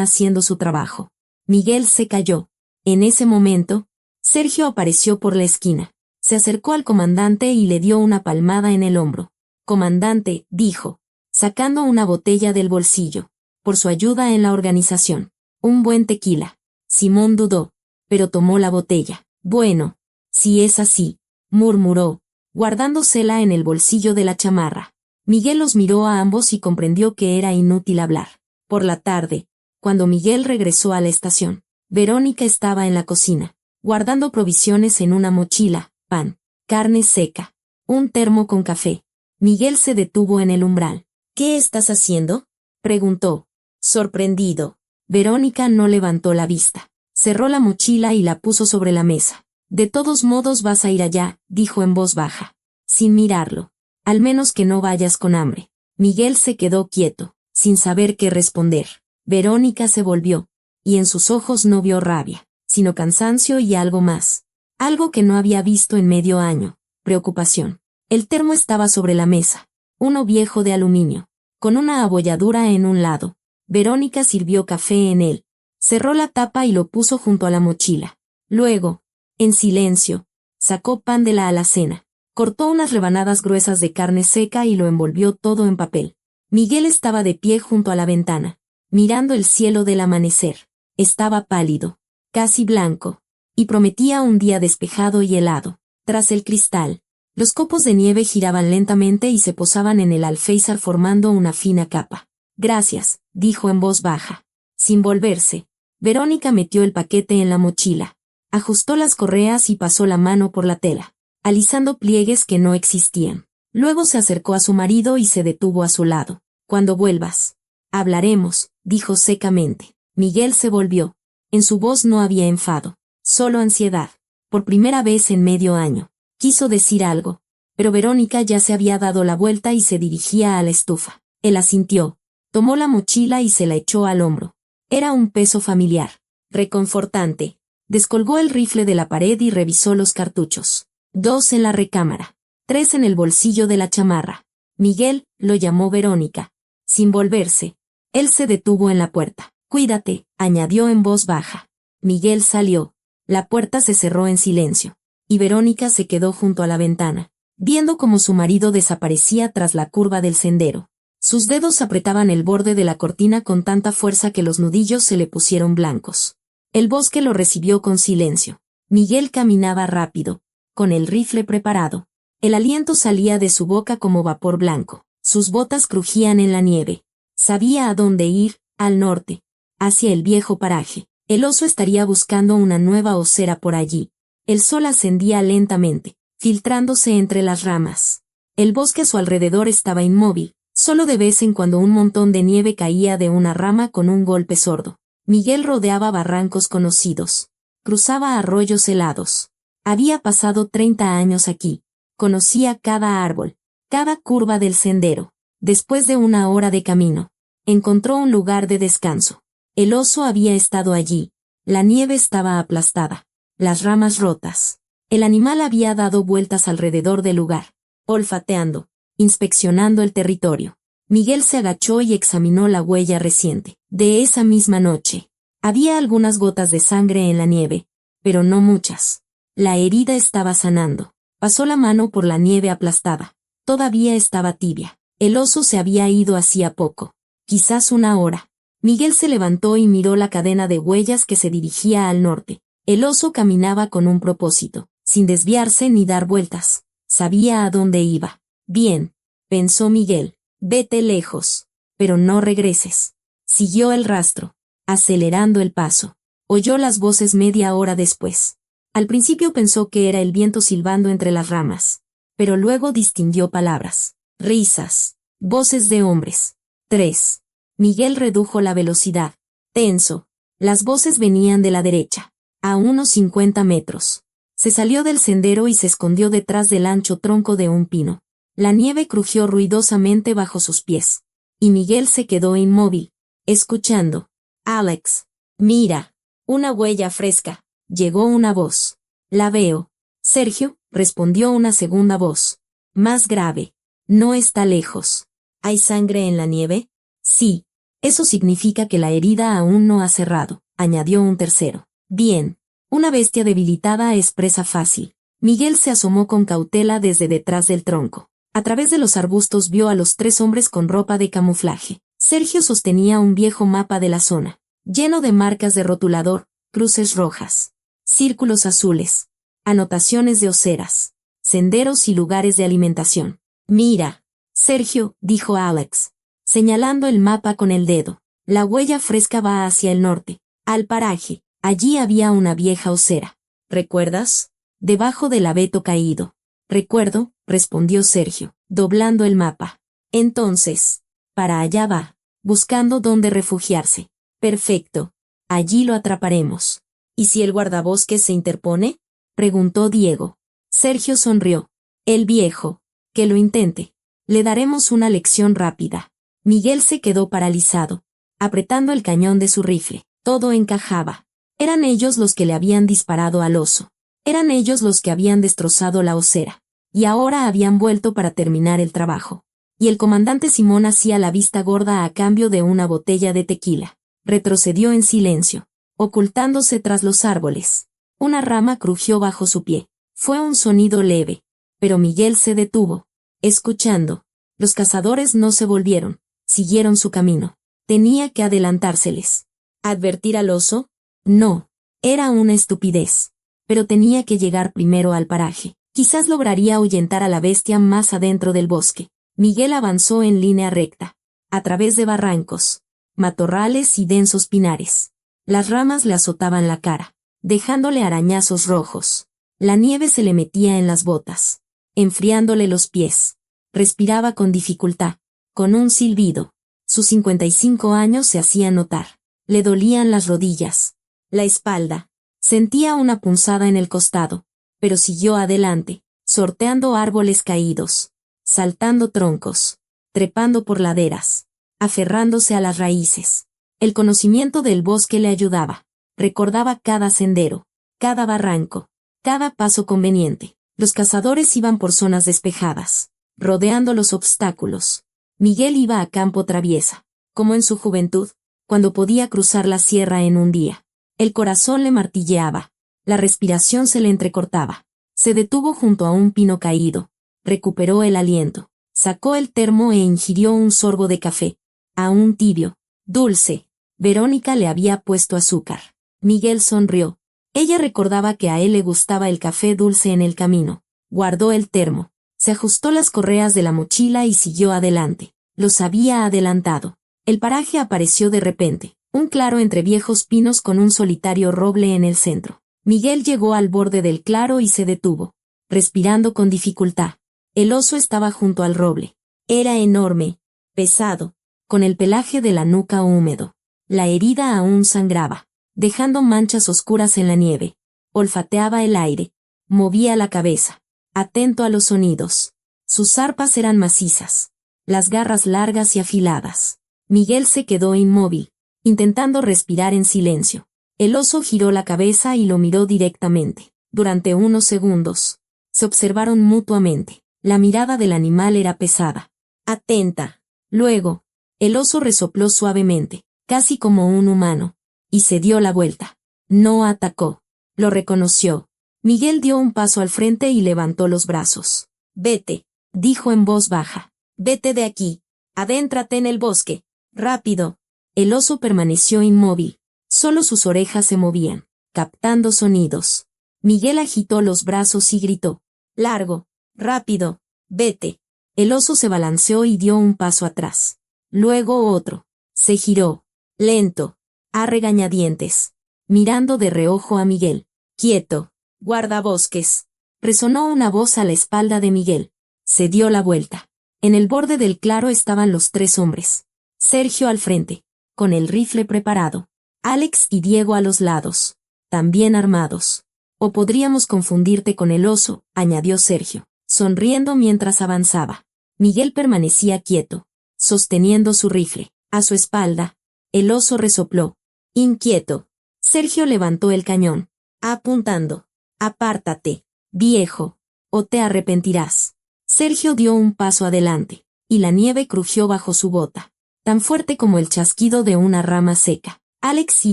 haciendo su trabajo. Miguel se calló. En ese momento, Sergio apareció por la esquina. Se acercó al comandante y le dio una palmada en el hombro. Comandante, dijo, sacando una botella del bolsillo, por su ayuda en la organización. Un buen tequila. Simón dudó, pero tomó la botella. Bueno, si es así, murmuró, guardándosela en el bolsillo de la chamarra. Miguel los miró a ambos y comprendió que era inútil hablar. Por la tarde, cuando Miguel regresó a la estación, Verónica estaba en la cocina, guardando provisiones en una mochila, pan, carne seca, un termo con café. Miguel se detuvo en el umbral. ¿Qué estás haciendo?, preguntó, sorprendido. Verónica no levantó la vista. Cerró la mochila y la puso sobre la mesa. De todos modos vas a ir allá, dijo en voz baja, sin mirarlo. Al menos que no vayas con hambre. Miguel se quedó quieto, sin saber qué responder. Verónica se volvió, y en sus ojos no vio rabia, sino cansancio y algo más. Algo que no había visto en medio año, preocupación. El termo estaba sobre la mesa, uno viejo de aluminio, con una abolladura en un lado. Verónica sirvió café en él, cerró la tapa y lo puso junto a la mochila. Luego, en silencio, sacó pan de la alacena, cortó unas rebanadas gruesas de carne seca y lo envolvió todo en papel. Miguel estaba de pie junto a la ventana, mirando el cielo del amanecer. Estaba pálido, casi blanco, y prometía un día despejado y helado. Tras el cristal, los copos de nieve giraban lentamente y se posaban en el alféizar formando una fina capa. Gracias, dijo en voz baja. Sin volverse, Verónica metió el paquete en la mochila, ajustó las correas y pasó la mano por la tela, alisando pliegues que no existían. Luego se acercó a su marido y se detuvo a su lado. Cuando vuelvas, hablaremos, dijo secamente. Miguel se volvió. En su voz no había enfado, solo ansiedad. Por primera vez en medio año. Quiso decir algo, pero Verónica ya se había dado la vuelta y se dirigía a la estufa. Él asintió, tomó la mochila y se la echó al hombro. Era un peso familiar, reconfortante. Descolgó el rifle de la pared y revisó los cartuchos. 2 en la recámara, 3 en el bolsillo de la chamarra. Miguel, lo llamó Verónica. Sin volverse, él se detuvo en la puerta. Cuídate, añadió en voz baja. Miguel salió. La puerta se cerró en silencio, y Verónica se quedó junto a la ventana, viendo cómo su marido desaparecía tras la curva del sendero. Sus dedos apretaban el borde de la cortina con tanta fuerza que los nudillos se le pusieron blancos. El bosque lo recibió con silencio. Miguel caminaba rápido, con el rifle preparado. El aliento salía de su boca como vapor blanco. Sus botas crujían en la nieve. Sabía a dónde ir, al norte, hacia el viejo paraje. El oso estaría buscando una nueva osera por allí. El sol ascendía lentamente, filtrándose entre las ramas. El bosque a su alrededor estaba inmóvil, solo de vez en cuando un montón de nieve caía de una rama con un golpe sordo. Miguel rodeaba barrancos conocidos. Cruzaba arroyos helados. Había pasado 30 años aquí. Conocía cada árbol, cada curva del sendero. Después de una hora de camino, encontró un lugar de descanso. El oso había estado allí. La nieve estaba aplastada, las ramas rotas. El animal había dado vueltas alrededor del lugar, olfateando, inspeccionando el territorio. Miguel se agachó y examinó la huella reciente. De esa misma noche, había algunas gotas de sangre en la nieve, pero no muchas. La herida estaba sanando. Pasó la mano por la nieve aplastada. Todavía estaba tibia. El oso se había ido hacía poco. Quizás una hora. Miguel se levantó y miró la cadena de huellas que se dirigía al norte. El oso caminaba con un propósito, sin desviarse ni dar vueltas. Sabía a dónde iba. Bien, pensó Miguel, vete lejos, pero no regreses. Siguió el rastro, acelerando el paso. Oyó las voces media hora después. Al principio pensó que era el viento silbando entre las ramas, pero luego distinguió palabras, risas, voces de hombres. 3. Miguel redujo la velocidad. Tenso. Las voces venían de la derecha, a unos 50 metros. Se salió del sendero y se escondió detrás del ancho tronco de un pino. La nieve crujió ruidosamente bajo sus pies, y Miguel se quedó inmóvil, escuchando. Alex, mira, una huella fresca. Llegó una voz. La veo. Sergio, respondió una segunda voz. Más grave. No está lejos. ¿Hay sangre en la nieve? Sí. Eso significa que la herida aún no ha cerrado, añadió un tercero. Bien. Una bestia debilitada es presa fácil. Miguel se asomó con cautela desde detrás del tronco. A través de los arbustos vio a los 3 hombres con ropa de camuflaje. Sergio sostenía un viejo mapa de la zona, lleno de marcas de rotulador, cruces rojas, círculos azules, anotaciones de oseras, senderos y lugares de alimentación. Mira, Sergio, dijo Alex, señalando el mapa con el dedo. La huella fresca va hacia el norte, al paraje. Allí había una vieja osera. ¿Recuerdas? Debajo del abeto caído. Recuerdo, respondió Sergio, doblando el mapa. Entonces, para allá va, buscando dónde refugiarse. Perfecto. Allí lo atraparemos. ¿Y si el guardabosques se interpone? Preguntó Diego. Sergio sonrió. El viejo. Que lo intente. Le daremos una lección rápida. Miguel se quedó paralizado, apretando el cañón de su rifle. Todo encajaba. Eran ellos los que le habían disparado al oso. Eran ellos los que habían destrozado la osera. Y ahora habían vuelto para terminar el trabajo. Y el comandante Simón hacía la vista gorda a cambio de una botella de tequila. Retrocedió en silencio, ocultándose tras los árboles. Una rama crujió bajo su pie. Fue un sonido leve, pero Miguel se detuvo, escuchando. Los cazadores no se volvieron, siguieron su camino. Tenía que adelantárseles. ¿Advertir al oso? No. Era una estupidez. Pero tenía que llegar primero al paraje. Quizás lograría ahuyentar a la bestia más adentro del bosque. Miguel avanzó en línea recta, a través de barrancos, matorrales y densos pinares. Las ramas le azotaban la cara, dejándole arañazos rojos. La nieve se le metía en las botas, enfriándole los pies. Respiraba con dificultad, con un silbido. Sus 55 años se hacían notar. Le dolían las rodillas, la espalda. Sentía una punzada en el costado, pero siguió adelante, sorteando árboles caídos, saltando troncos, trepando por laderas, aferrándose a las raíces. El conocimiento del bosque le ayudaba. Recordaba cada sendero, cada barranco, cada paso conveniente. Los cazadores iban por zonas despejadas, rodeando los obstáculos. Miguel iba a campo traviesa, como en su juventud, cuando podía cruzar la sierra en un día. El corazón le martilleaba, la respiración se le entrecortaba. Se detuvo junto a un pino caído, recuperó el aliento, sacó el termo e ingirió un sorbo de café, aún tibio, dulce. Verónica le había puesto azúcar. Miguel sonrió. Ella recordaba que a él le gustaba el café dulce en el camino. Guardó el termo, se ajustó las correas de la mochila y siguió adelante. Los había adelantado. El paraje apareció de repente, un claro entre viejos pinos con un solitario roble en el centro. Miguel llegó al borde del claro y se detuvo, respirando con dificultad. El oso estaba junto al roble. Era enorme, pesado, con el pelaje de la nuca húmedo. La herida aún sangraba, dejando manchas oscuras en la nieve. Olfateaba el aire, movía la cabeza, atento a los sonidos. Sus zarpas eran macizas, las garras largas y afiladas. Miguel se quedó inmóvil, intentando respirar en silencio. El oso giró la cabeza y lo miró directamente. Durante unos segundos, se observaron mutuamente. La mirada del animal era pesada, atenta. Luego, el oso resopló suavemente, casi como un humano, y se dio la vuelta. No atacó. Lo reconoció. Miguel dio un paso al frente y levantó los brazos. Vete, dijo en voz baja. Vete de aquí. Adéntrate en el bosque. Rápido. El oso permaneció inmóvil. Solo sus orejas se movían, captando sonidos. Miguel agitó los brazos y gritó. Largo. Rápido. Vete. El oso se balanceó y dio un paso atrás. Luego otro. Se giró. Lento. A regañadientes. Mirando de reojo a Miguel. Quieto. Guardabosques. Resonó una voz a la espalda de Miguel. Se dio la vuelta. En el borde del claro estaban los 3 hombres. Sergio al frente, con el rifle preparado. Alex y Diego a los lados, también armados. O podríamos confundirte con el oso, añadió Sergio, sonriendo mientras avanzaba. Miguel permanecía quieto, sosteniendo su rifle. A su espalda, el oso resopló. Inquieto. Sergio levantó el cañón, apuntando. Apártate, viejo, o te arrepentirás. Sergio dio un paso adelante, y la nieve crujió bajo su bota, tan fuerte como el chasquido de una rama seca. Alex y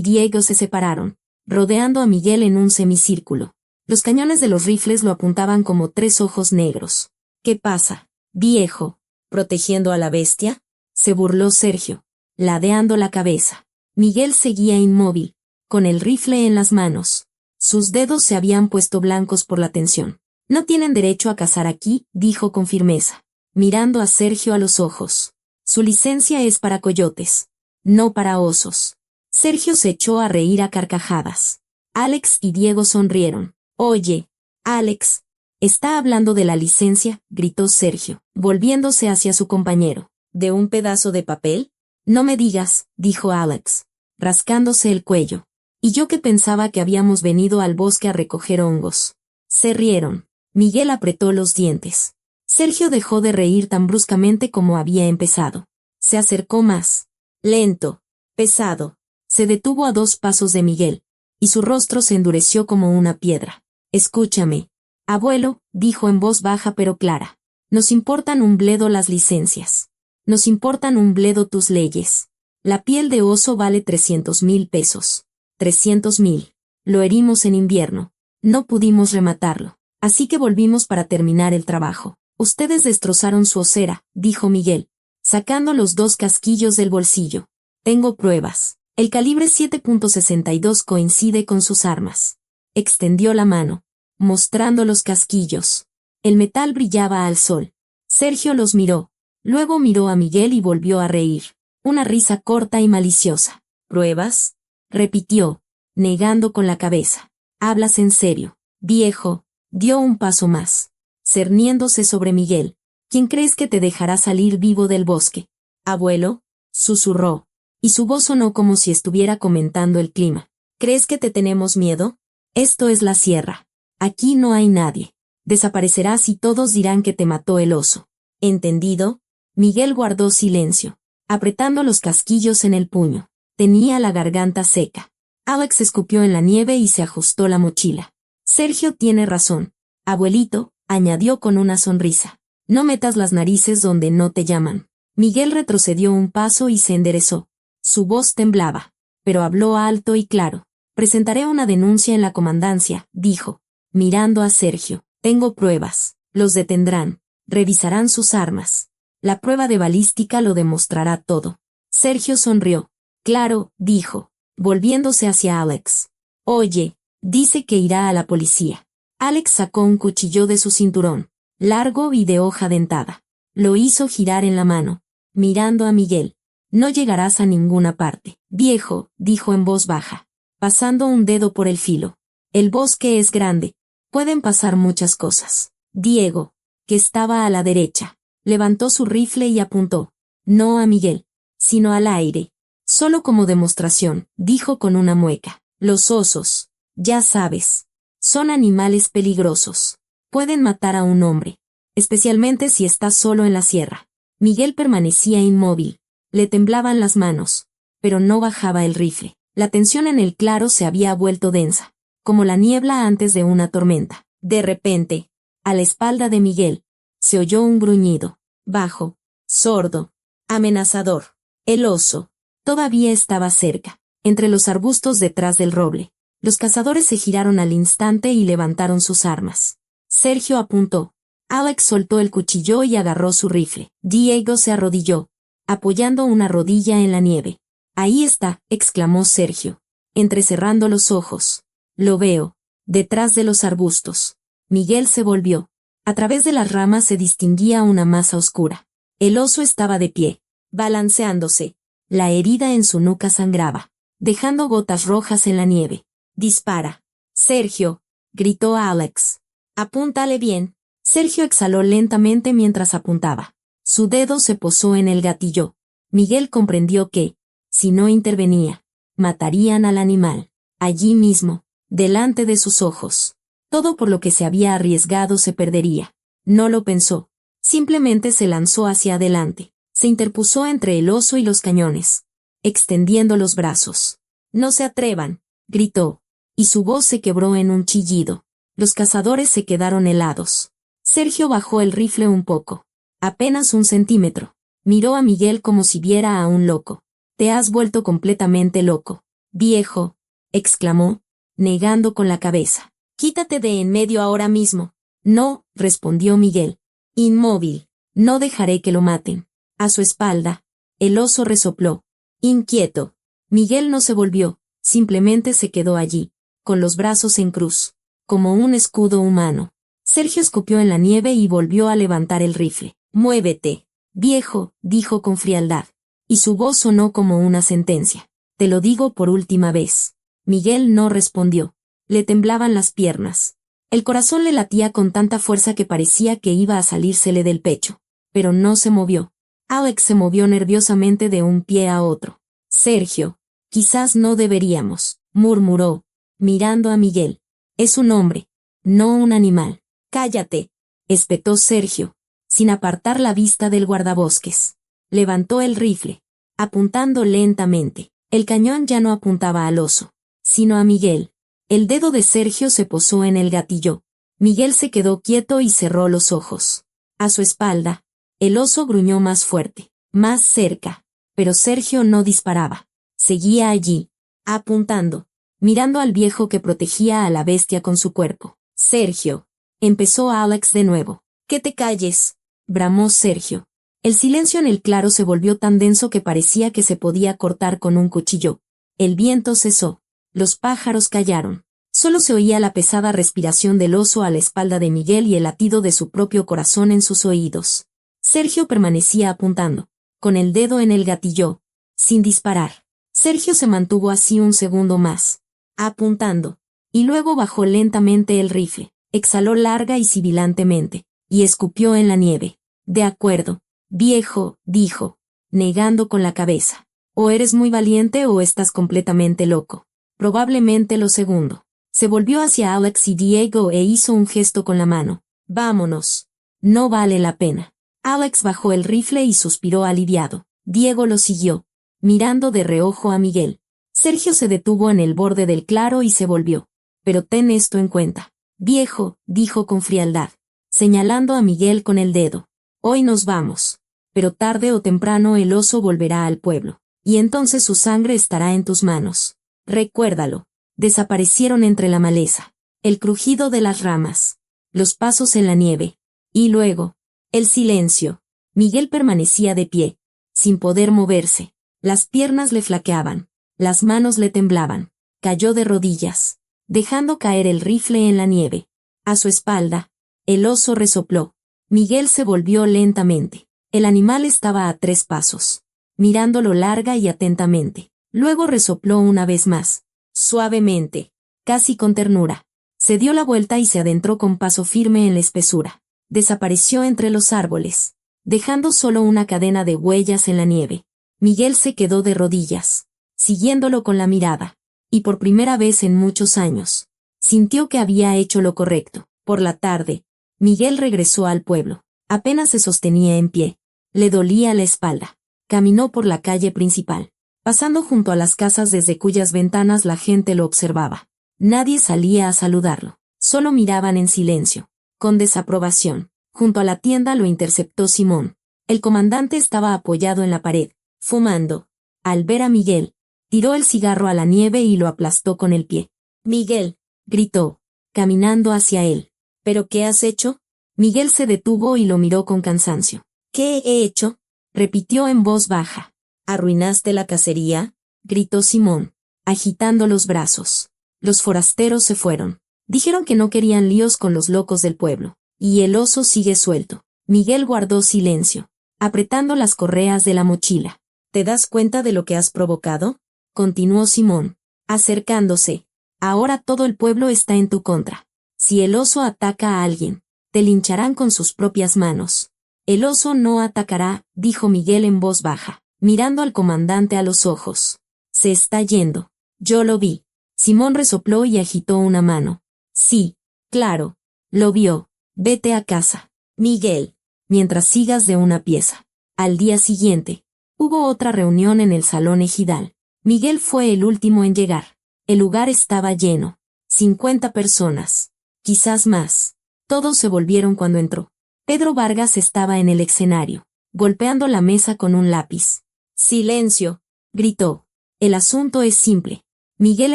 Diego se separaron, rodeando a Miguel en un semicírculo. Los cañones de los rifles lo apuntaban como tres ojos negros. ¿Qué pasa, viejo? ¿Protegiendo a la bestia?, se burló Sergio, ladeando la cabeza. Miguel seguía inmóvil, con el rifle en las manos. Sus dedos se habían puesto blancos por la tensión. No tienen derecho a cazar aquí, dijo con firmeza, mirando a Sergio a los ojos. Su licencia es para coyotes, no para osos. Sergio se echó a reír a carcajadas. Alex y Diego sonrieron. Oye, Alex, ¿está hablando de la licencia?, gritó Sergio, volviéndose hacia su compañero. ¿De un pedazo de papel? No me digas, dijo Alex, rascándose el cuello. Y yo que pensaba que habíamos venido al bosque a recoger hongos. Se rieron. Miguel apretó los dientes. Sergio dejó de reír tan bruscamente como había empezado. Se acercó más. Lento, pesado. Se detuvo a 2 pasos de Miguel, y su rostro se endureció como una piedra. Escúchame, abuelo, dijo en voz baja pero clara. Nos importan un bledo las licencias. Nos importan un bledo tus leyes. La piel de oso vale 300,000 pesos. 300,000. Lo herimos en invierno. No pudimos rematarlo. Así que volvimos para terminar el trabajo. Ustedes destrozaron su osera, dijo Miguel, sacando los 2 casquillos del bolsillo. Tengo pruebas. El calibre 7.62 coincide con sus armas. Extendió la mano, mostrando los casquillos. El metal brillaba al sol. Sergio los miró. Luego miró a Miguel y volvió a reír. Una risa corta y maliciosa. ¿Pruebas?, repitió, negando con la cabeza. ¿Hablas en serio, viejo? Dio un paso más, cerniéndose sobre Miguel. ¿Quién crees que te dejará salir vivo del bosque? Abuelo, susurró, y su voz sonó como si estuviera comentando el clima. ¿Crees que te tenemos miedo? Esto es la sierra. Aquí no hay nadie. Desaparecerás y todos dirán que te mató el oso. ¿Entendido? Miguel guardó silencio, apretando los casquillos en el puño. Tenía la garganta seca. Alex escupió en la nieve y se ajustó la mochila. Sergio tiene razón, abuelito, añadió con una sonrisa. No metas las narices donde no te llaman. Miguel retrocedió un paso y se enderezó. Su voz temblaba, pero habló alto y claro. Presentaré una denuncia en la comandancia, dijo, mirando a Sergio. Tengo pruebas. Los detendrán. Revisarán sus armas. La prueba de balística lo demostrará todo. Sergio sonrió. Claro, dijo, volviéndose hacia Alex. Oye, dice que irá a la policía. Alex sacó un cuchillo de su cinturón, largo y de hoja dentada. Lo hizo girar en la mano, mirando a Miguel. No llegarás a ninguna parte. Viejo, dijo en voz baja, pasando un dedo por el filo. El bosque es grande. Pueden pasar muchas cosas. Diego, que estaba a la derecha, levantó su rifle y apuntó. No a Miguel, sino al aire. Solo como demostración, dijo con una mueca. Los osos, ya sabes, son animales peligrosos. Pueden matar a un hombre, especialmente si está solo en la sierra. Miguel permanecía inmóvil. Le temblaban las manos, pero no bajaba el rifle. La tensión en el claro se había vuelto densa, como la niebla antes de una tormenta. De repente, a la espalda de Miguel, se oyó un gruñido, bajo, sordo, amenazador. El oso todavía estaba cerca, entre los arbustos detrás del roble. Los cazadores se giraron al instante y levantaron sus armas. Sergio apuntó. Alex soltó el cuchillo y agarró su rifle. Diego se arrodilló, apoyando una rodilla en la nieve. Ahí está, exclamó Sergio, entrecerrando los ojos. Lo veo, detrás de los arbustos. Miguel se volvió. A través de las ramas se distinguía una masa oscura. El oso estaba de pie, balanceándose. La herida en su nuca sangraba, dejando gotas rojas en la nieve. Dispara. Sergio, gritó Alex. Apúntale bien. Sergio exhaló lentamente mientras apuntaba. Su dedo se posó en el gatillo. Miguel comprendió que, si no intervenía, matarían al animal. Allí mismo, delante de sus ojos. Todo por lo que se había arriesgado se perdería. No lo pensó. Simplemente se lanzó hacia adelante. Se interpuso entre el oso y los cañones, extendiendo los brazos. No se atrevan, gritó, y su voz se quebró en un chillido. Los cazadores se quedaron helados. Sergio bajó el rifle un poco. Apenas 1 centímetro. Miró a Miguel como si viera a un loco. Te has vuelto completamente loco, viejo, exclamó, negando con la cabeza. Quítate de en medio ahora mismo. No, respondió Miguel. Inmóvil. No dejaré que lo maten. A su espalda, el oso resopló. Inquieto. Miguel no se volvió, simplemente se quedó allí, con los brazos en cruz, como un escudo humano. Sergio escupió en la nieve y volvió a levantar el rifle. Muévete, viejo, dijo con frialdad. Y su voz sonó como una sentencia. Te lo digo por última vez. Miguel no respondió. Le temblaban las piernas. El corazón le latía con tanta fuerza que parecía que iba a salírsele del pecho. Pero no se movió. Alex se movió nerviosamente de un pie a otro. Sergio, quizás no deberíamos, murmuró, mirando a Miguel. Es un hombre, no un animal. Cállate, espetó Sergio, sin apartar la vista del guardabosques. Levantó el rifle, apuntando lentamente. El cañón ya no apuntaba al oso, sino a Miguel. El dedo de Sergio se posó en el gatillo. Miguel se quedó quieto y cerró los ojos. A su espalda, el oso gruñó más fuerte, más cerca, pero Sergio no disparaba. Seguía allí, apuntando, mirando al viejo que protegía a la bestia con su cuerpo. Sergio, empezó Alex de nuevo. Que te calles, bramó Sergio. El silencio en el claro se volvió tan denso que parecía que se podía cortar con un cuchillo. El viento cesó. Los pájaros callaron. Solo se oía la pesada respiración del oso a la espalda de Miguel y el latido de su propio corazón en sus oídos. Sergio permanecía apuntando, con el dedo en el gatillo, sin disparar. Sergio se mantuvo así un segundo más, apuntando, y luego bajó lentamente el rifle, exhaló larga y sibilantemente, y escupió en la nieve. De acuerdo, viejo, dijo, negando con la cabeza. O eres muy valiente o estás completamente loco. Probablemente lo segundo. Se volvió hacia Alex y Diego e hizo un gesto con la mano. Vámonos. No vale la pena. Alex bajó el rifle y suspiró aliviado. Diego lo siguió, mirando de reojo a Miguel. Sergio se detuvo en el borde del claro y se volvió. Pero ten esto en cuenta. Viejo, dijo con frialdad, señalando a Miguel con el dedo. Hoy nos vamos. Pero tarde o temprano el oso volverá al pueblo. Y entonces su sangre estará en tus manos. Recuérdalo. Desaparecieron entre la maleza. El crujido de las ramas. Los pasos en la nieve. Y luego, el silencio. Miguel permanecía de pie, sin poder moverse. Las piernas le flaqueaban. Las manos le temblaban. Cayó de rodillas, dejando caer el rifle en la nieve. A su espalda, el oso resopló. Miguel se volvió lentamente. El animal estaba a 3 pasos, mirándolo larga y atentamente. Luego resopló una vez más, suavemente, casi con ternura. Se dio la vuelta y se adentró con paso firme en la espesura. Desapareció entre los árboles, dejando solo una cadena de huellas en la nieve. Miguel se quedó de rodillas, siguiéndolo con la mirada, y por primera vez en muchos años, sintió que había hecho lo correcto. Por la tarde, Miguel regresó al pueblo. Apenas se sostenía en pie. Le dolía la espalda. Caminó por la calle principal, pasando junto a las casas desde cuyas ventanas la gente lo observaba. Nadie salía a saludarlo. Solo miraban en silencio, con desaprobación. Junto a la tienda lo interceptó Simón. El comandante estaba apoyado en la pared, fumando. Al ver a Miguel, tiró el cigarro a la nieve y lo aplastó con el pie. «Miguel», gritó, caminando hacia él. «¿Pero qué has hecho?» Miguel se detuvo y lo miró con cansancio. «¿Qué he hecho?», repitió en voz baja. «¿Arruinaste la cacería?», gritó Simón, agitando los brazos. Los forasteros se fueron. Dijeron que no querían líos con los locos del pueblo. Y el oso sigue suelto. Miguel guardó silencio, apretando las correas de la mochila. «¿Te das cuenta de lo que has provocado?», continuó Simón, acercándose. «Ahora todo el pueblo está en tu contra. Si el oso ataca a alguien, te lincharán con sus propias manos». «El oso no atacará», dijo Miguel en voz baja, mirando al comandante a los ojos. «Se está yendo. Yo lo vi». Simón resopló y agitó una mano. «Sí, claro. Lo vio. Vete a casa, Miguel, mientras sigas de una pieza». Al día siguiente, hubo otra reunión en el salón ejidal. Miguel fue el último en llegar. El lugar estaba lleno. 50 personas. Quizás más. Todos se volvieron cuando entró. Pedro Vargas estaba en el escenario, golpeando la mesa con un lápiz. «¡Silencio!», gritó. «El asunto es simple. Miguel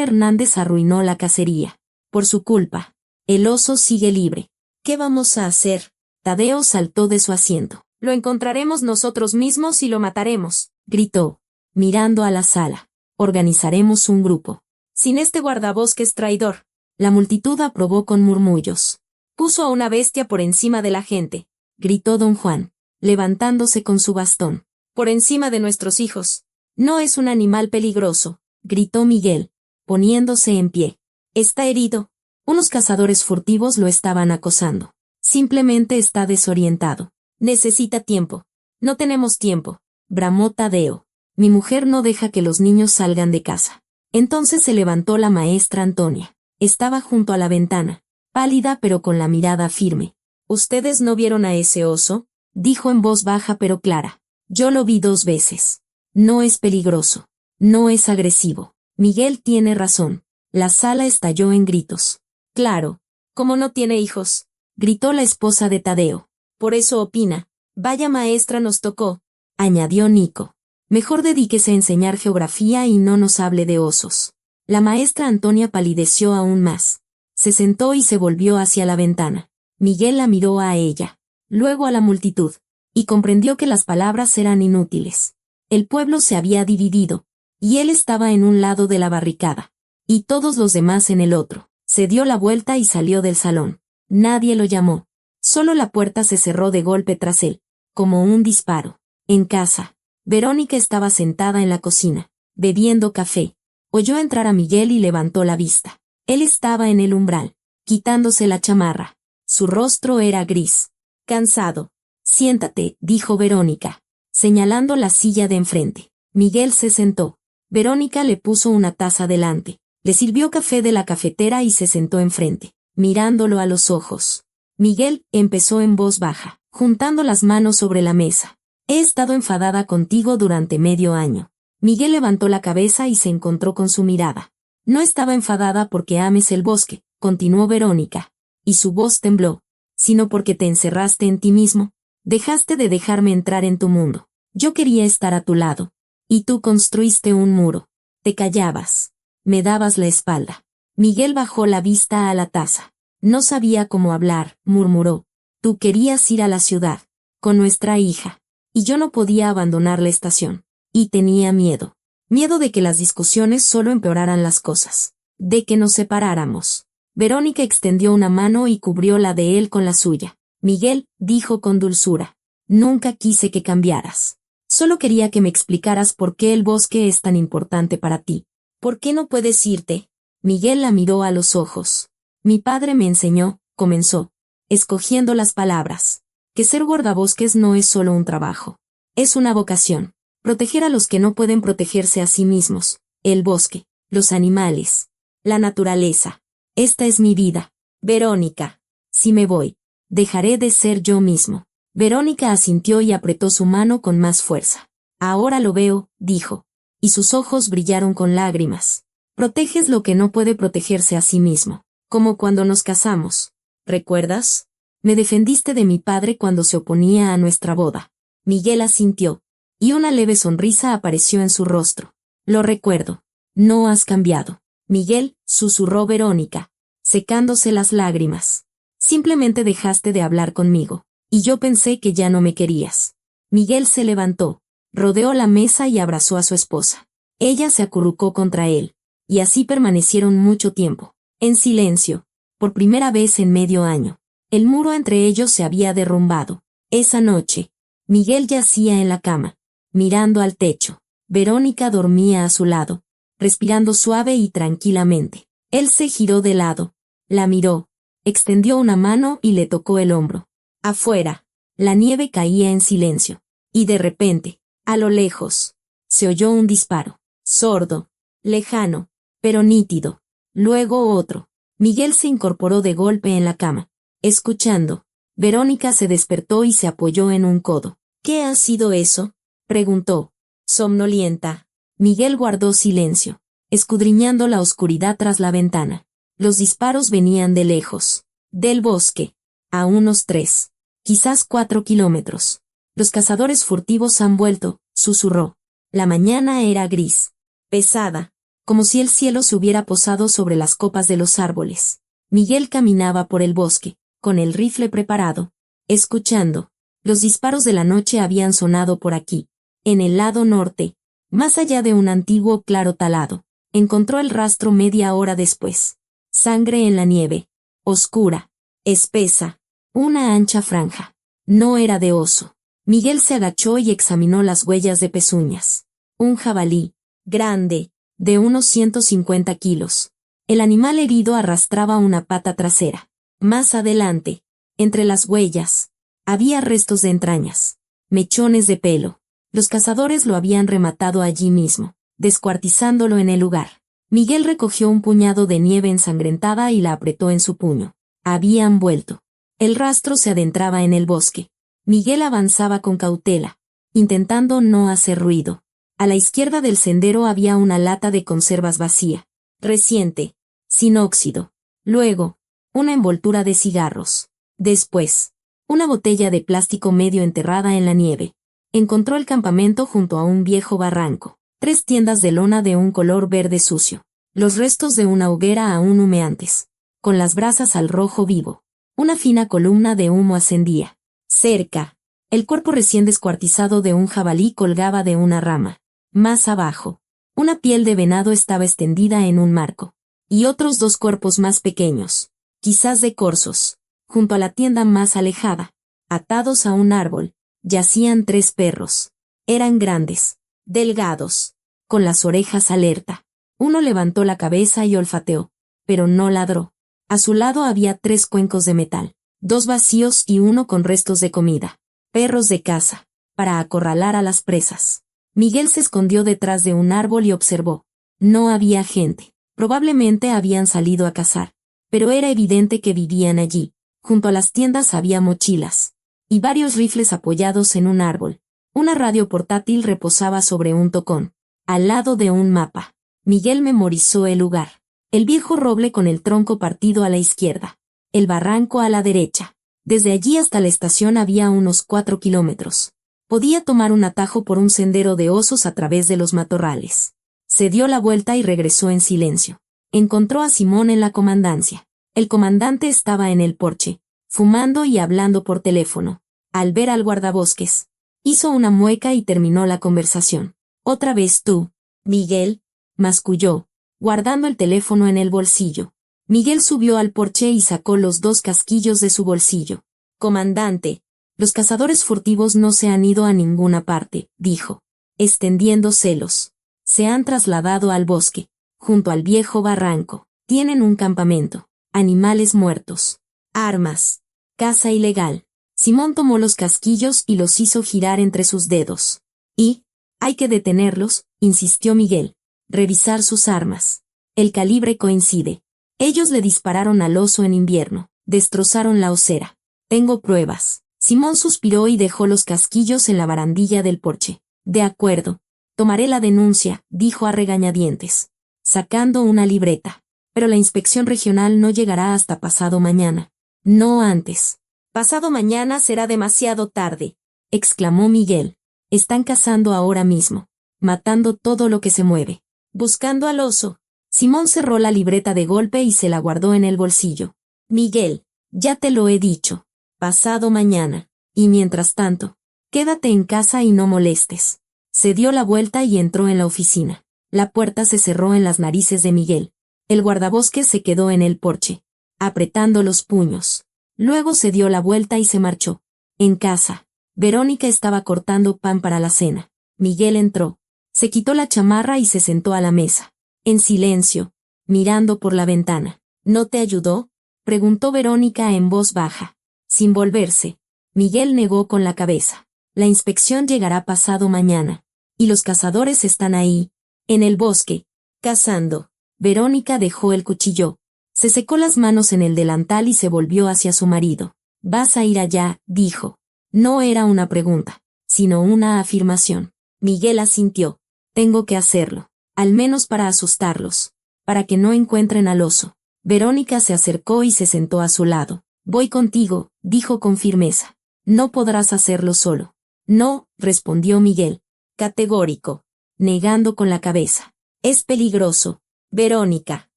Hernández arruinó la cacería. Por su culpa. El oso sigue libre. ¿Qué vamos a hacer?». Tadeo saltó de su asiento. «Lo encontraremos nosotros mismos y lo mataremos», gritó, mirando a la sala. «Organizaremos un grupo. Sin este guardabosques traidor». La multitud aprobó con murmullos. «Puso a una bestia por encima de la gente», gritó don Juan, levantándose con su bastón. «Por encima de nuestros hijos. No es un animal peligroso», gritó Miguel, poniéndose en pie. «Está herido». Unos cazadores furtivos lo estaban acosando. «Simplemente está desorientado. Necesita tiempo». «No tenemos tiempo», bramó Tadeo. «Mi mujer no deja que los niños salgan de casa». Entonces se levantó la maestra Antonia. Estaba junto a la ventana, pálida pero con la mirada firme. «¿Ustedes no vieron a ese oso?», dijo en voz baja pero clara. «Yo lo vi 2 veces. No es peligroso. No es agresivo». Miguel tiene razón. La sala estalló en gritos. «Claro. Como no tiene hijos», gritó la esposa de Tadeo. «Por eso opina». «Vaya maestra nos tocó», añadió Nico. «Mejor dedíquese a enseñar geografía y no nos hable de osos». La maestra Antonia palideció aún más. Se sentó y se volvió hacia la ventana. Miguel la miró a ella, luego a la multitud, y comprendió que las palabras eran inútiles. El pueblo se había dividido, y él estaba en un lado de la barricada, y todos los demás en el otro. Se dio la vuelta y salió del salón. Nadie lo llamó. Solo la puerta se cerró de golpe tras él, como un disparo. En casa, Verónica estaba sentada en la cocina, bebiendo café. Oyó entrar a Miguel y levantó la vista. Él estaba en el umbral, quitándose la chamarra. Su rostro era gris. «Cansado». «Siéntate», dijo Verónica, señalando la silla de enfrente. Miguel se sentó. Verónica le puso una taza delante, le sirvió café de la cafetera y se sentó enfrente, mirándolo a los ojos. Miguel empezó en voz baja, juntando las manos sobre la mesa. «He estado enfadada contigo durante medio año». Miguel levantó la cabeza y se encontró con su mirada. «No estaba enfadada porque ames el bosque», continuó Verónica, y su voz tembló, «sino porque te encerraste en ti mismo. Dejaste de dejarme entrar en tu mundo. Yo quería estar a tu lado. Y tú construiste un muro. Te callabas. Me dabas la espalda». Miguel bajó la vista a la taza. «No sabía cómo hablar», murmuró. «Tú querías ir a la ciudad, con nuestra hija, y yo no podía abandonar la estación. Y tenía miedo. Miedo de que las discusiones solo empeoraran las cosas. De que nos separáramos». Verónica extendió una mano y cubrió la de él con la suya. «Miguel», dijo con dulzura, «nunca quise que cambiaras. Solo quería que me explicaras por qué el bosque es tan importante para ti. ¿Por qué no puedes irte?». Miguel la miró a los ojos. «Mi padre me enseñó», comenzó, escogiendo las palabras, «que ser guardabosques no es solo un trabajo. Es una vocación. Proteger a los que no pueden protegerse a sí mismos, el bosque, los animales, la naturaleza. Esta es mi vida. Verónica, si me voy, dejaré de ser yo mismo». Verónica asintió y apretó su mano con más fuerza. «Ahora lo veo», dijo, y sus ojos brillaron con lágrimas. «Proteges lo que no puede protegerse a sí mismo, como cuando nos casamos. ¿Recuerdas? Me defendiste de mi padre cuando se oponía a nuestra boda». Miguel asintió, y una leve sonrisa apareció en su rostro. «Lo recuerdo. No has cambiado». «Miguel», susurró Verónica, secándose las lágrimas. «Simplemente dejaste de hablar conmigo, y yo pensé que ya no me querías». Miguel se levantó, rodeó la mesa y abrazó a su esposa. Ella se acurrucó contra él, y así permanecieron mucho tiempo, en silencio, por primera vez en medio año. El muro entre ellos se había derrumbado. Esa noche, Miguel yacía en la cama, mirando al techo. Verónica dormía a su lado, respirando suave y tranquilamente. Él se giró de lado, la miró, extendió una mano y le tocó el hombro. Afuera, la nieve caía en silencio, y de repente, a lo lejos, se oyó un disparo, sordo, lejano, pero nítido. Luego otro. Miguel se incorporó de golpe en la cama, escuchando. Verónica se despertó y se apoyó en un codo. «¿Qué ha sido eso?», preguntó, somnolienta. Miguel guardó silencio, escudriñando la oscuridad tras la ventana. Los disparos venían de lejos, del bosque. A unos 3, quizás 4 kilómetros. Los cazadores furtivos han vuelto, susurró. La mañana era gris, pesada, como si el cielo se hubiera posado sobre las copas de los árboles. Miguel caminaba por el bosque, con el rifle preparado, escuchando. Los disparos de la noche habían sonado por aquí. En el lado norte, más allá de un antiguo claro talado, encontró el rastro media hora después. Sangre en la nieve, oscura, espesa, una ancha franja. No era de oso. Miguel se agachó y examinó las huellas de pezuñas. Un jabalí, grande, de unos 150 kilos. El animal herido arrastraba una pata trasera. Más adelante, entre las huellas, había restos de entrañas, mechones de pelo. Los cazadores lo habían rematado allí mismo, descuartizándolo en el lugar. Miguel recogió un puñado de nieve ensangrentada y la apretó en su puño. Habían vuelto. El rastro se adentraba en el bosque. Miguel avanzaba con cautela, intentando no hacer ruido. A la izquierda del sendero había una lata de conservas vacía, reciente, sin óxido. Luego, una envoltura de cigarros. Después, una botella de plástico medio enterrada en la nieve. Encontró el campamento junto a un viejo barranco. 3 tiendas de lona de un color verde sucio. Los restos de una hoguera aún humeantes, con las brasas al rojo vivo. Una fina columna de humo ascendía. Cerca, el cuerpo recién descuartizado de un jabalí colgaba de una rama. Más abajo, una piel de venado estaba extendida en un marco. Y otros 2 cuerpos más pequeños, quizás de corzos, junto a la tienda más alejada, atados a un árbol, yacían 3 perros. Eran grandes, delgados, con las orejas alerta. Uno levantó la cabeza y olfateó, pero no ladró. A su lado había 3 cuencos de metal, 2 vacíos y uno con restos de comida. Perros de caza, para acorralar a las presas. Miguel se escondió detrás de un árbol y observó. No había gente. Probablemente habían salido a cazar, pero era evidente que vivían allí. Junto a las tiendas había mochilas, y varios rifles apoyados en un árbol. Una radio portátil reposaba sobre un tocón, al lado de un mapa. Miguel memorizó el lugar. El viejo roble con el tronco partido a la izquierda. El barranco a la derecha. Desde allí hasta la estación había unos 4 kilómetros. Podía tomar un atajo por un sendero de osos a través de los matorrales. Se dio la vuelta y regresó en silencio. Encontró a Simón en la comandancia. El comandante estaba en el porche, fumando y hablando por teléfono. Al ver al guardabosques, hizo una mueca y terminó la conversación. «Otra vez tú, Miguel», masculló, guardando el teléfono en el bolsillo. Miguel subió al porche y sacó los 2 casquillos de su bolsillo. «Comandante, los cazadores furtivos no se han ido a ninguna parte», dijo, extendiendo celos. «Se han trasladado al bosque, junto al viejo barranco. Tienen un campamento, animales muertos, armas, caza ilegal». Simón tomó los casquillos y los hizo girar entre sus dedos. «Y, hay que detenerlos», insistió Miguel. «Revisar sus armas. El calibre coincide. Ellos le dispararon al oso en invierno, destrozaron la osera. Tengo pruebas». Simón suspiró y dejó los casquillos en la barandilla del porche. «De acuerdo. Tomaré la denuncia», dijo a regañadientes, sacando una libreta. «Pero la inspección regional no llegará hasta pasado mañana. No antes». «Pasado mañana será demasiado tarde», exclamó Miguel. «Están cazando ahora mismo, matando todo lo que se mueve, buscando al oso». Simón cerró la libreta de golpe y se la guardó en el bolsillo. «Miguel, ya te lo he dicho. Pasado mañana. Y mientras tanto, quédate en casa y no molestes». Se dio la vuelta y entró en la oficina. La puerta se cerró en las narices de Miguel. El guardabosques se quedó en el porche, apretando los puños. Luego se dio la vuelta y se marchó. En casa, Verónica estaba cortando pan para la cena. Miguel entró. Se quitó la chamarra y se sentó a la mesa. En silencio, mirando por la ventana. «¿No te ayudó?», preguntó Verónica en voz baja. Sin volverse, Miguel negó con la cabeza. «La inspección llegará pasado mañana. Y los cazadores están ahí, en el bosque, cazando». Verónica dejó el cuchillo. Se secó las manos en el delantal y se volvió hacia su marido. «¿Vas a ir allá?», dijo. No era una pregunta, sino una afirmación. Miguel asintió. «Tengo que hacerlo, al menos para asustarlos, para que no encuentren al oso». Verónica se acercó y se sentó a su lado. Voy contigo, dijo con firmeza. No podrás hacerlo solo. No, respondió Miguel. Categórico. Negando con la cabeza. Es peligroso. Verónica.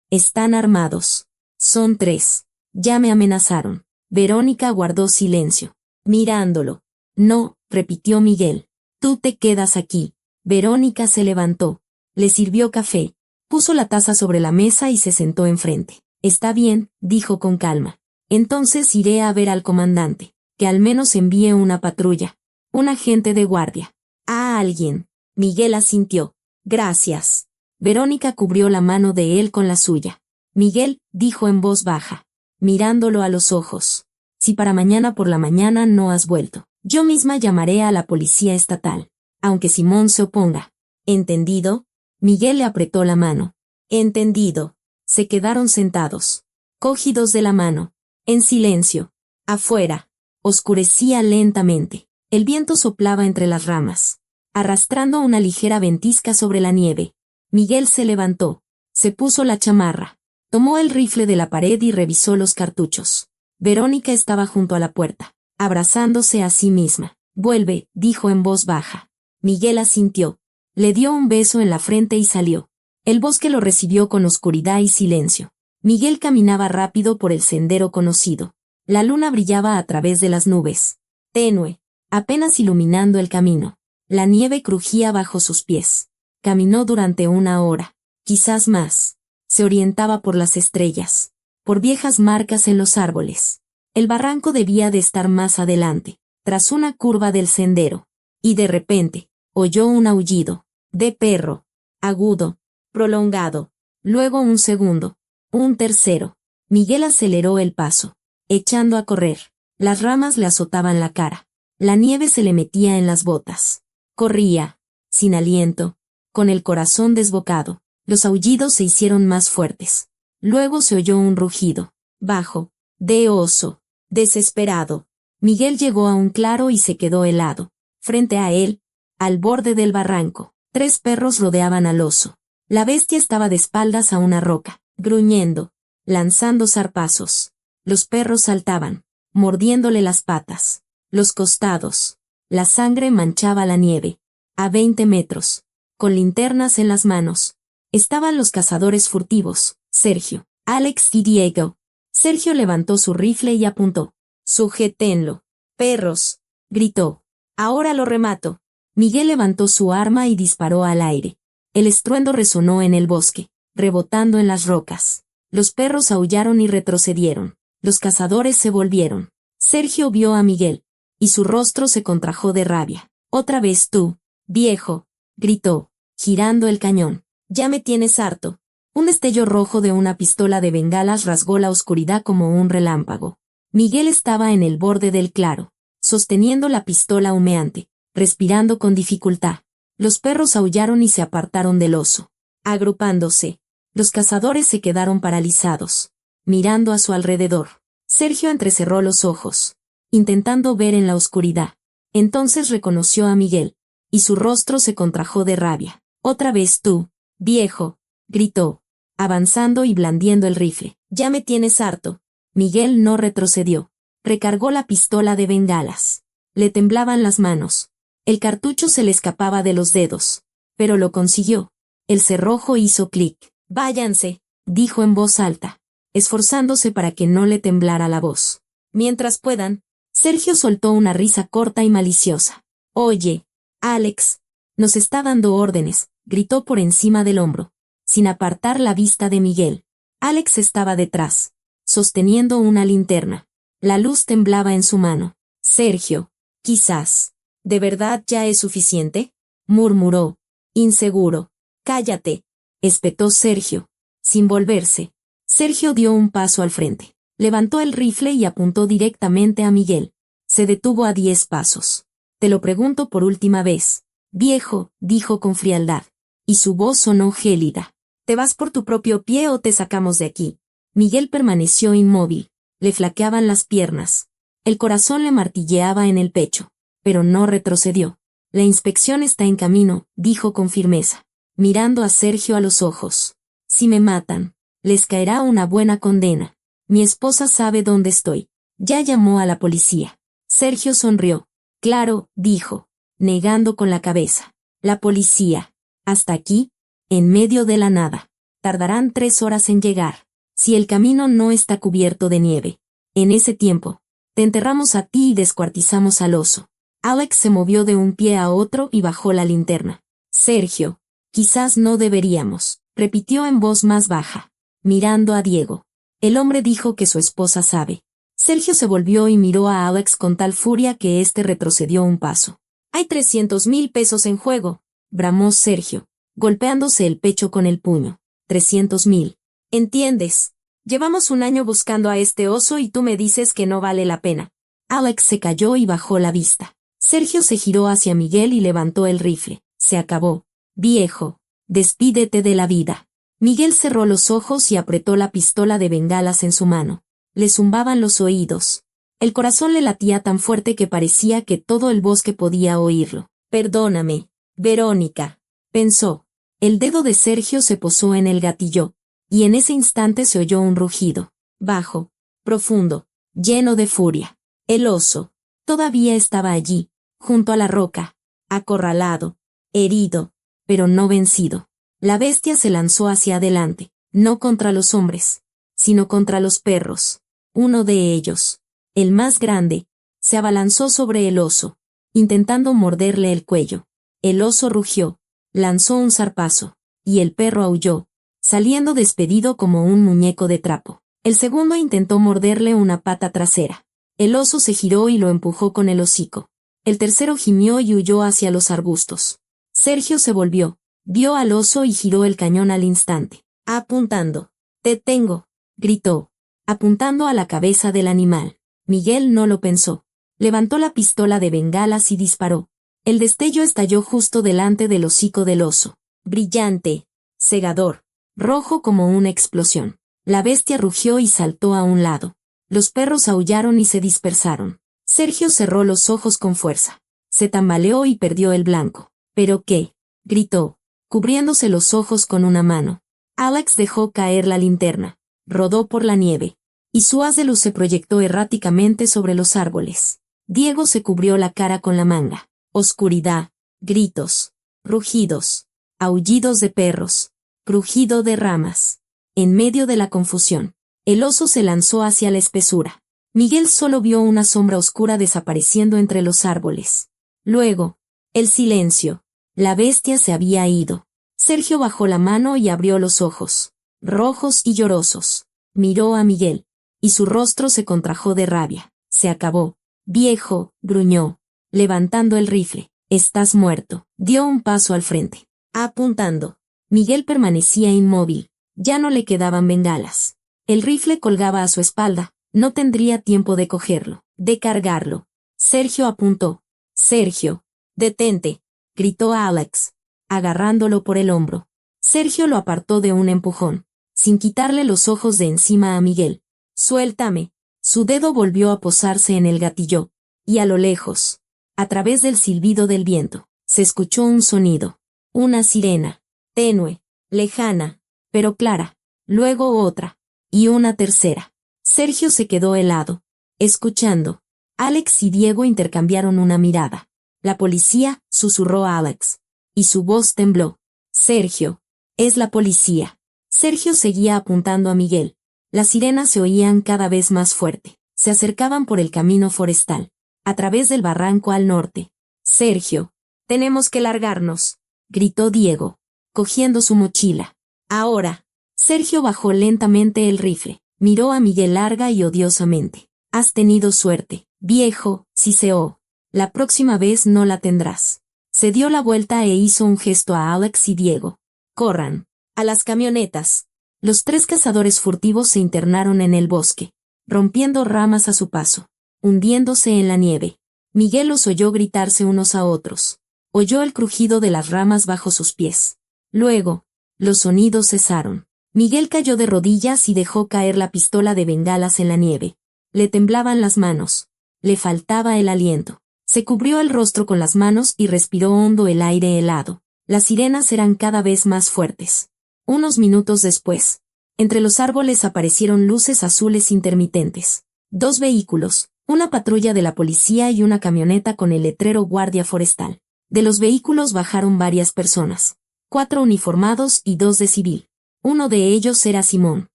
Están armados. Son 3. Ya me amenazaron. Verónica guardó silencio. Mirándolo. No, repitió Miguel. Tú te quedas aquí. Verónica se levantó. Le sirvió café. Puso la taza sobre la mesa y se sentó enfrente. Está bien, dijo con calma. Entonces iré a ver al comandante. Que al menos envíe una patrulla. Un agente de guardia. A alguien. Miguel asintió. Gracias. Verónica cubrió la mano de él con la suya. Miguel, dijo en voz baja, mirándolo a los ojos. Si para mañana por la mañana no has vuelto, yo misma llamaré a la policía estatal. Aunque Simón se oponga. ¿Entendido? Miguel le apretó la mano. Entendido. Se quedaron sentados. Cogidos de la mano. En silencio. Afuera. Oscurecía lentamente. El viento soplaba entre las ramas, arrastrando una ligera ventisca sobre la nieve. Miguel se levantó. Se puso la chamarra. Tomó el rifle de la pared y revisó los cartuchos. Verónica estaba junto a la puerta, abrazándose a sí misma. Vuelve, dijo en voz baja. Miguel asintió. Le dio un beso en la frente y salió. El bosque lo recibió con oscuridad y silencio. Miguel caminaba rápido por el sendero conocido. La luna brillaba a través de las nubes. Tenue, apenas iluminando el camino. La nieve crujía bajo sus pies. Caminó durante 1 hora, quizás más. Se orientaba por las estrellas, por viejas marcas en los árboles. El barranco debía de estar más adelante, tras una curva del sendero. Y de repente, oyó un aullido, de perro, agudo, prolongado. Luego un segundo, un tercero. Miguel aceleró el paso, echando a correr. Las ramas le azotaban la cara. La nieve se le metía en las botas. Corría, sin aliento, con el corazón desbocado. Los aullidos se hicieron más fuertes. Luego se oyó un rugido, bajo, de oso, desesperado. Miguel llegó a un claro y se quedó helado. Frente a él, al borde del barranco, 3 perros rodeaban al oso. La bestia estaba de espaldas a una roca, gruñendo, lanzando zarpazos. Los perros saltaban, mordiéndole las patas, los costados. La sangre manchaba la nieve. A 20 metros, con linternas en las manos, estaban los cazadores furtivos, Sergio, Alex y Diego. Sergio levantó su rifle y apuntó. «Sujétenlo. Perros», gritó. «Ahora lo remato». Miguel levantó su arma y disparó al aire. El estruendo resonó en el bosque, rebotando en las rocas. Los perros aullaron y retrocedieron. Los cazadores se volvieron. Sergio vio a Miguel, y su rostro se contrajo de rabia. «Otra vez tú, viejo», gritó, girando el cañón. «Ya me tienes harto». Un destello rojo de una pistola de bengalas rasgó la oscuridad como un relámpago. Miguel estaba en el borde del claro, sosteniendo la pistola humeante, respirando con dificultad. Los perros aullaron y se apartaron del oso. Agrupándose, los cazadores se quedaron paralizados, mirando a su alrededor. Sergio entrecerró los ojos, intentando ver en la oscuridad. Entonces reconoció a Miguel, y su rostro se contrajo de rabia. «Otra vez tú, viejo», gritó, avanzando y blandiendo el rifle. «Ya me tienes harto». Miguel no retrocedió. Recargó la pistola de bengalas. Le temblaban las manos. El cartucho se le escapaba de los dedos. Pero lo consiguió. El cerrojo hizo clic. «Váyanse», dijo en voz alta, esforzándose para que no le temblara la voz. «Mientras puedan». Sergio soltó una risa corta y maliciosa. «Oye, Alex, nos está dando órdenes», gritó por encima del hombro, sin apartar la vista de Miguel. Alex estaba detrás, sosteniendo una linterna. La luz temblaba en su mano. «Sergio, quizás. ¿De verdad ya es suficiente?», murmuró, inseguro. «Cállate», espetó Sergio, sin volverse. Sergio dio un paso al frente. Levantó el rifle y apuntó directamente a Miguel. Se detuvo a 10 pasos. «Te lo pregunto por última vez, viejo», dijo con frialdad, y su voz sonó gélida. «¿Te vas por tu propio pie o te sacamos de aquí?». Miguel permaneció inmóvil. Le flaqueaban las piernas. El corazón le martilleaba en el pecho, pero no retrocedió. «La inspección está en camino», dijo con firmeza, mirando a Sergio a los ojos. «Si me matan, les caerá una buena condena. Mi esposa sabe dónde estoy. Ya llamó a la policía. Sergio sonrió. Claro, dijo, negando con la cabeza. La policía. Hasta aquí, en medio de la nada. Tardarán 3 horas en llegar. Si el camino no está cubierto de nieve. En ese tiempo, te enterramos a ti y descuartizamos al oso. Alex se movió de un pie a otro y bajó la linterna. Sergio, quizás no deberíamos, repitió en voz más baja, mirando a Diego. El hombre dijo que su esposa sabe. Sergio se volvió y miró a Alex con tal furia que éste retrocedió un paso. Hay 300,000 pesos en juego, bramó Sergio, golpeándose el pecho con el puño. 300,000. ¿Entiendes? Llevamos un año buscando a este oso y tú me dices que no vale la pena. Alex se calló y bajó la vista. Sergio se giró hacia Miguel y levantó el rifle. Se acabó. Viejo, despídete de la vida. Miguel cerró los ojos y apretó la pistola de bengalas en su mano. Le zumbaban los oídos. El corazón le latía tan fuerte que parecía que todo el bosque podía oírlo. Perdóname, Verónica, pensó. El dedo de Sergio se posó en el gatillo, y en ese instante se oyó un rugido, bajo, profundo, lleno de furia. El oso todavía estaba allí, junto a la roca, acorralado, herido, pero no vencido. La bestia se lanzó hacia adelante, no contra los hombres, sino contra los perros. Uno de ellos, el más grande, se abalanzó sobre el oso, intentando morderle el cuello. El oso rugió, lanzó un zarpazo, y el perro aulló, saliendo despedido como un muñeco de trapo. El segundo intentó morderle una pata trasera. El oso se giró y lo empujó con el hocico. El tercero gimió y huyó hacia los arbustos. Sergio se volvió, vio al oso y giró el cañón al instante, apuntando. «Te tengo», gritó, apuntando a la cabeza del animal. Miguel no lo pensó. Levantó la pistola de bengalas y disparó. El destello estalló justo delante del hocico del oso. Brillante, cegador, rojo como una explosión. La bestia rugió y saltó a un lado. Los perros aullaron y se dispersaron. Sergio cerró los ojos con fuerza. Se tambaleó y perdió el blanco. «¿Pero qué?», gritó, cubriéndose los ojos con una mano. Alex dejó caer la linterna, rodó por la nieve, y su haz de luz se proyectó erráticamente sobre los árboles. Diego se cubrió la cara con la manga. Oscuridad, gritos, rugidos, aullidos de perros, crujido de ramas. En medio de la confusión, el oso se lanzó hacia la espesura. Miguel solo vio una sombra oscura desapareciendo entre los árboles. Luego, el silencio. La bestia se había ido. Sergio bajó la mano y abrió los ojos, rojos y llorosos. Miró a Miguel, y su rostro se contrajo de rabia. «Se acabó. Viejo», gruñó, levantando el rifle. «Estás muerto». Dio un paso al frente, apuntando. Miguel permanecía inmóvil. Ya no le quedaban bengalas. El rifle colgaba a su espalda. No tendría tiempo de cogerlo, de cargarlo. Sergio apuntó. «Sergio, detente», gritó a Alex, agarrándolo por el hombro. Sergio lo apartó de un empujón, sin quitarle los ojos de encima a Miguel. «Suéltame». Su dedo volvió a posarse en el gatillo, y a lo lejos, a través del silbido del viento, se escuchó un sonido. Una sirena, tenue, lejana, pero clara. Luego otra, y una tercera. Sergio se quedó helado, escuchando. Alex y Diego intercambiaron una mirada. «La policía», susurró Alex, y su voz tembló. «Sergio, es la policía». Sergio seguía apuntando a Miguel. Las sirenas se oían cada vez más fuerte. Se acercaban por el camino forestal, a través del barranco al norte. «Sergio, tenemos que largarnos», gritó Diego, cogiendo su mochila. «Ahora». Sergio bajó lentamente el rifle, miró a Miguel larga y odiosamente. «Has tenido suerte, viejo», siseó. «La próxima vez no la tendrás». Se dio la vuelta e hizo un gesto a Alex y Diego. «Corran. A las camionetas». Los 3 cazadores furtivos se internaron en el bosque, rompiendo ramas a su paso, hundiéndose en la nieve. Miguel los oyó gritarse unos a otros. Oyó el crujido de las ramas bajo sus pies. Luego, los sonidos cesaron. Miguel cayó de rodillas y dejó caer la pistola de bengalas en la nieve. Le temblaban las manos. Le faltaba el aliento. Se cubrió el rostro con las manos y respiró hondo el aire helado. Las sirenas eran cada vez más fuertes. Unos minutos después, entre los árboles aparecieron luces azules intermitentes. 2 vehículos, una patrulla de la policía y una camioneta con el letrero Guardia Forestal. De los vehículos bajaron varias personas, 4 uniformados y 2 de civil. Uno de ellos era Simón.